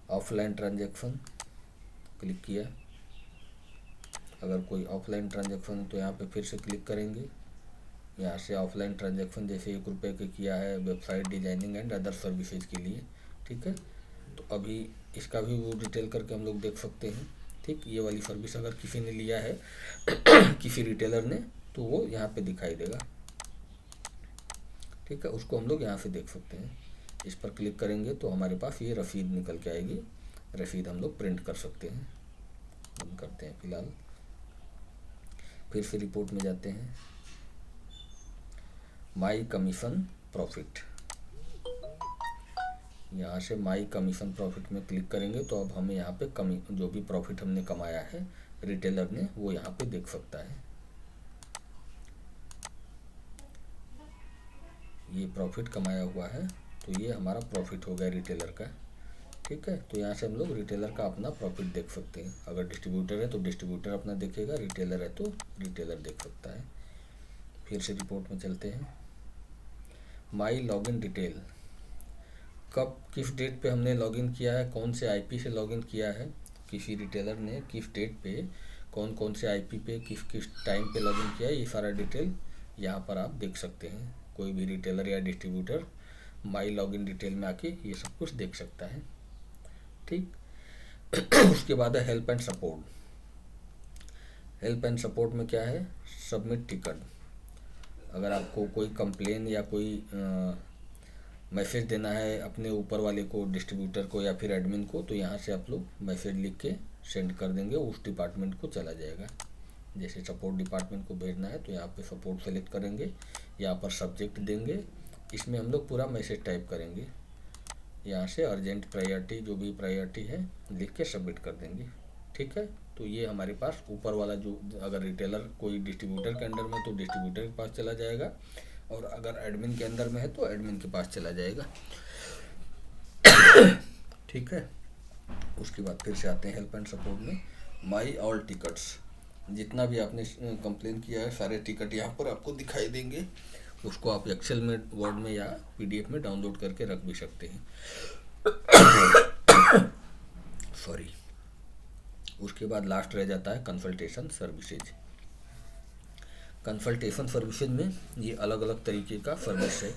ऑफलाइन ट्रांजैक्शन क्लिक किया, अगर कोई ऑफलाइन ट्रांजैक्शन तो यहाँ पे फिर से क्लिक करेंगे। यहाँ से ऑफलाइन ट्रांजैक्शन जैसे 1 रुपये के किया है website designing and other services के लिए। ठीक है, तो अभी इसका भी वो डिटेल करके हम लोग देख सकते हैं। ठीक, ये वाली सर्विस अगर किसी ने लिया है किसी रिटेलर ने, तो वो यहाँ पे दिखाई देगा। ठीक है, उसको हम लोग यहाँ से देख सकते हैं। इस पर क्लिक करेंगे तो हमारे पास ये रसीद निकल के आएगी। रसीद हम लोग प्रिंट कर सकते हैं। बंद करते हैं फिलहाल। फिर से रिपोर्ट में जाते हैं, माई कमीशन प्रॉफिट। यहाँ से माई कमीशन प्रॉफिट में क्लिक करेंगे तो अब हमें यहाँ पे जो भी प्रॉफिट हमने कमाया है रिटेलर ने, वो यहाँ पे देख सकता है। ये प्रॉफिट कमाया हुआ है, तो ये हमारा प्रॉफिट हो गया रिटेलर का। ठीक है, तो यहाँ से हम लोग रिटेलर का अपना प्रॉफिट देख सकते हैं। अगर डिस्ट्रीब्यूटर है तो डिस्ट्रीब्यूटर अपना देखेगा, रिटेलर है तो रिटेलर देख सकता है। फिर से रिपोर्ट में चलते हैं, माई लॉगिन डिटेल। कब किस डेट पे हमने लॉगिन किया है, कौन से आईपी से लॉगिन किया है, किसी रिटेलर ने किस डेट पे कौन कौन से आईपी पे किस किस टाइम पे लॉगिन किया है, ये सारा डिटेल यहाँ पर आप देख सकते हैं। कोई भी रिटेलर या डिस्ट्रीब्यूटर माई लॉगिन डिटेल में आके ये सब कुछ देख सकता है। ठीक उसके बाद है help and support. Help and support में क्या है, सबमिट टिकट। अगर आपको कोई कंप्लेन या कोई मैसेज देना है अपने ऊपर वाले को, डिस्ट्रीब्यूटर को या फिर एडमिन को, तो यहाँ से आप लोग मैसेज लिख के सेंड कर देंगे, उस डिपार्टमेंट को चला जाएगा। जैसे सपोर्ट डिपार्टमेंट को भेजना है तो यहाँ पे सपोर्ट सेलेक्ट करेंगे, यहाँ पर सब्जेक्ट देंगे, इसमें हम लोग पूरा मैसेज टाइप करेंगे, यहाँ से अर्जेंट प्रायोरिटी जो भी प्रायोरिटी है लिख के सबमिट कर देंगे। ठीक है, तो ये हमारे पास ऊपर वाला जो, अगर रिटेलर कोई डिस्ट्रीब्यूटर के अंडर में तो डिस्ट्रीब्यूटर के पास चला जाएगा, और अगर एडमिन के अंदर में है तो एडमिन के पास चला जाएगा। ठीक है, उसके बाद फिर से आते हैं हेल्प एंड सपोर्ट में, माई ऑल टिकट्स। जितना भी आपने कंप्लेन किया है सारे टिकट यहाँ पर आपको दिखाई देंगे। उसको आप एक्सेल में, वर्ड में या पीडीएफ में डाउनलोड करके रख भी सकते हैं। सॉरी। उसके बाद लास्ट रह जाता है कंसल्टेशन सर्विसेज। कंसल्टेशन सर्विसेज में ये अलग अलग तरीके का सर्विस है।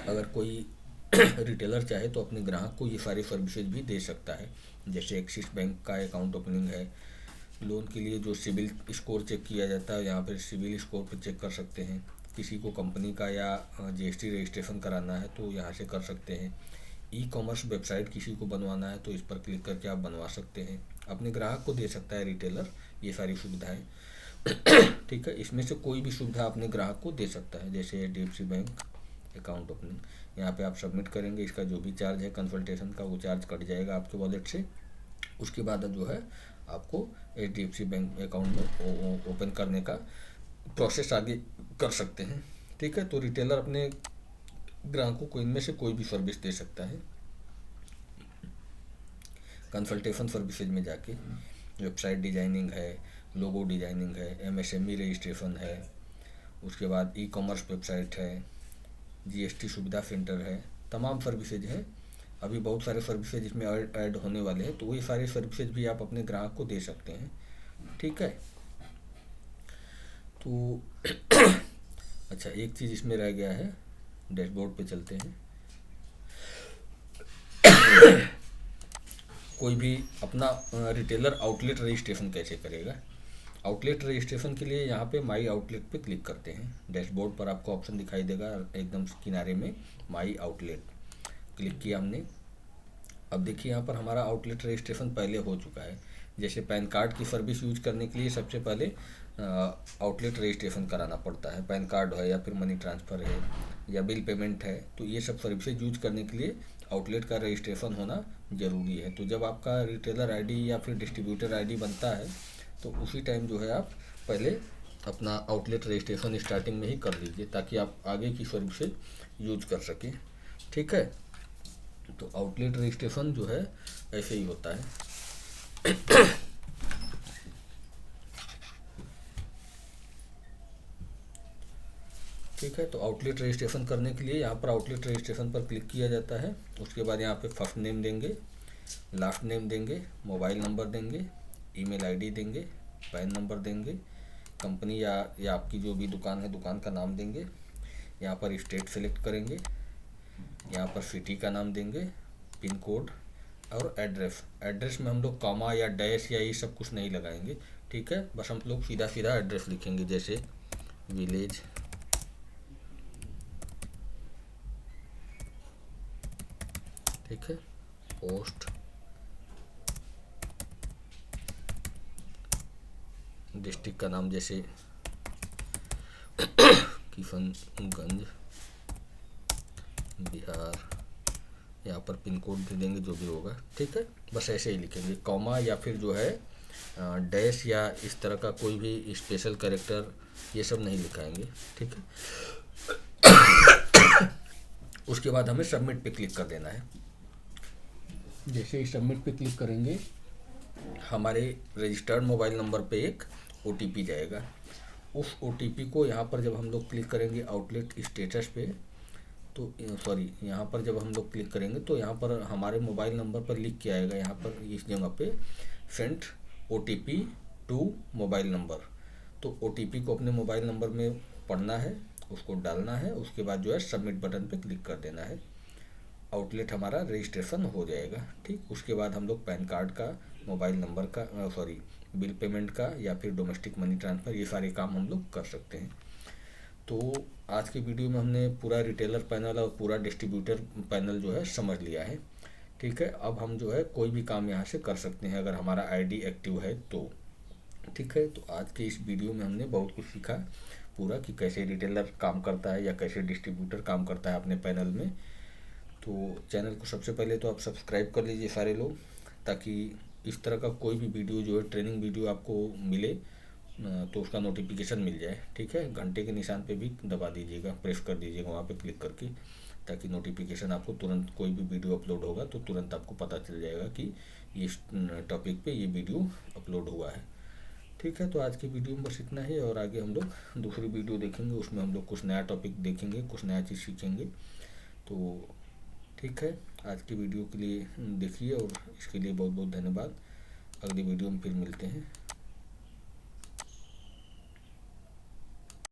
अगर कोई रिटेलर चाहे तो अपने ग्राहक को ये सारी सर्विसेज भी दे सकता है। जैसे एक्सिस बैंक का अकाउंट ओपनिंग है, लोन के लिए जो सिविल स्कोर चेक किया जाता है, यहाँ पर सिविल स्कोर पर चेक कर सकते हैं। किसी को कंपनी का या जीएसटी रजिस्ट्रेशन कराना है तो यहाँ से कर सकते हैं। ई कॉमर्स वेबसाइट किसी को बनवाना है तो इस पर क्लिक करके आप बनवा सकते हैं। अपने ग्राहक को दे सकता है रिटेलर ये सारी सुविधाएं। ठीक है, इसमें से कोई भी सुविधा अपने ग्राहक को दे सकता है। जैसे एचडीएफसी बैंक अकाउंट ओपनिंग, यहाँ पे आप सबमिट करेंगे, इसका जो भी चार्ज है कंसल्टेशन का वो चार्ज कट जाएगा आपके वॉलेट से। उसके बाद जो है आपको एचडीएफसी बैंक अकाउंट में ओपन करने का प्रोसेस आगे कर सकते हैं। ठीक है, तो रिटेलर अपने ग्राहकों को इनमें से कोई भी सर्विस दे सकता है। कंसल्टेशन सर्विसेज में जाके वेबसाइट डिजाइनिंग है, लोगो डिजाइनिंग है, एमएसएमई रजिस्ट्रेशन है, उसके बाद ई कॉमर्स वेबसाइट है, जीएसटी सुविधा सेंटर है, तमाम सर्विसेज हैं। अभी बहुत सारे सर्विसेज इसमें ऐड होने वाले हैं, तो ये सारे सर्विसेज भी आप अपने ग्राहक को दे सकते हैं। ठीक है, तो अच्छा, एक चीज़ इसमें रह गया है, डैशबोर्ड पे चलते हैं। कोई भी अपना रिटेलर आउटलेट रजिस्ट्रेशन कैसे करेगा। आउटलेट रजिस्ट्रेशन के लिए यहाँ पे माई आउटलेट पे क्लिक करते हैं। डैशबोर्ड पर आपको ऑप्शन दिखाई देगा एकदम किनारे में, माई आउटलेट। क्लिक किया हमने। अब देखिए यहाँ पर हमारा आउटलेट रजिस्ट्रेशन पहले हो चुका है। जैसे पैन कार्ड की सर्विस यूज करने के लिए सबसे पहले आउटलेट रजिस्ट्रेशन कराना पड़ता है। पैन कार्ड है या फिर मनी ट्रांसफ़र है या बिल पेमेंट है, तो ये सब सर्विसेज यूज करने के लिए आउटलेट का रजिस्ट्रेशन होना ज़रूरी है। तो जब आपका रिटेलर आईडी या फिर डिस्ट्रीब्यूटर आईडी बनता है तो उसी टाइम जो है आप पहले अपना आउटलेट रजिस्ट्रेशन स्टार्टिंग में ही कर लीजिए, ताकि आप आगे की सर्विसेज यूज कर सकें। ठीक है, तो आउटलेट रजिस्ट्रेशन जो है ऐसे ही होता है। ठीक है, तो आउटलेट रजिस्ट्रेशन करने के लिए यहाँ पर आउटलेट रजिस्ट्रेशन पर क्लिक किया जाता है। उसके बाद यहाँ पे फर्स्ट नेम देंगे, लास्ट नेम देंगे, मोबाइल नंबर देंगे, ईमेल आईडी देंगे, पैन नंबर देंगे, कंपनी या आपकी जो भी दुकान है दुकान का नाम देंगे। यहाँ पर स्टेट सेलेक्ट करेंगे, यहाँ पर सिटी का नाम देंगे, पिन कोड और एड्रेस। एड्रेस में हम लोग कॉमा या डैश या ये सब कुछ नहीं लगाएंगे। ठीक है, बस हम लोग सीधा सीधा एड्रेस लिखेंगे, जैसे विलेज ठीक है। पोस्ट डिस्ट्रिक्ट का नाम जैसे किशनगंज बिहार, यहाँ पर पिन कोड भी देंगे जो भी होगा, ठीक है। बस ऐसे ही लिखेंगे, कॉमा या फिर जो है डैश या इस तरह का कोई भी स्पेशल कैरेक्टर ये सब नहीं लिखाएंगे, ठीक है। उसके बाद हमें सबमिट पे क्लिक कर देना है। जैसे ही सबमिट पे क्लिक करेंगे हमारे रजिस्टर्ड मोबाइल नंबर पे एक OTP जाएगा। उस OTP को यहाँ पर जब हम लोग क्लिक करेंगे आउटलेट स्टेटस पे, तो सॉरी यहाँ पर जब हम लोग क्लिक करेंगे तो यहाँ पर हमारे मोबाइल नंबर पर लिख के आएगा, यहाँ पर इस जगह पे send OTP to mobile number. तो OTP को अपने मोबाइल नंबर में पढ़ना है, उसको डालना है, उसके बाद जो है सबमिट बटन पे क्लिक कर देना है। आउटलेट हमारा रजिस्ट्रेशन हो जाएगा, ठीक। उसके बाद हम लोग पैन कार्ड का, मोबाइल नंबर का, बिल पेमेंट का या फिर डोमेस्टिक मनी ट्रांसफ़र, ये सारे काम हम लोग कर सकते हैं। तो आज की वीडियो में हमने पूरा रिटेलर पैनल और पूरा डिस्ट्रीब्यूटर पैनल जो है समझ लिया है, ठीक है। अब हम जो है कोई भी काम यहाँ से कर सकते हैं अगर हमारा ID एक्टिव है तो, ठीक है। तो आज के इस वीडियो में हमने बहुत कुछ सीखा पूरा कि कैसे रिटेलर काम करता है या कैसे डिस्ट्रीब्यूटर काम करता है अपने पैनल में। तो चैनल को सबसे पहले तो आप सब्सक्राइब कर लीजिए सारे लोग, ताकि इस तरह का कोई भी वीडियो जो है ट्रेनिंग वीडियो आपको मिले तो उसका नोटिफिकेशन मिल जाए, ठीक है। घंटे के निशान पे भी दबा दीजिएगा, प्रेस कर दीजिएगा वहाँ पे क्लिक करके, ताकि नोटिफिकेशन आपको तुरंत कोई भी वीडियो अपलोड होगा तो तुरंत आपको पता चल जाएगा कि ये टॉपिक पे ये वीडियो अपलोड हुआ है, ठीक है। तो आज की वीडियो में बस इतना ही, और आगे हम लोग दूसरी वीडियो देखेंगे, उसमें हम लोग कुछ नया टॉपिक देखेंगे, कुछ नया चीज़ सीखेंगे। तो ठीक है, आज की वीडियो के लिए देखिए और इसके लिए बहुत बहुत धन्यवाद। अगली वीडियो में फिर मिलते हैं।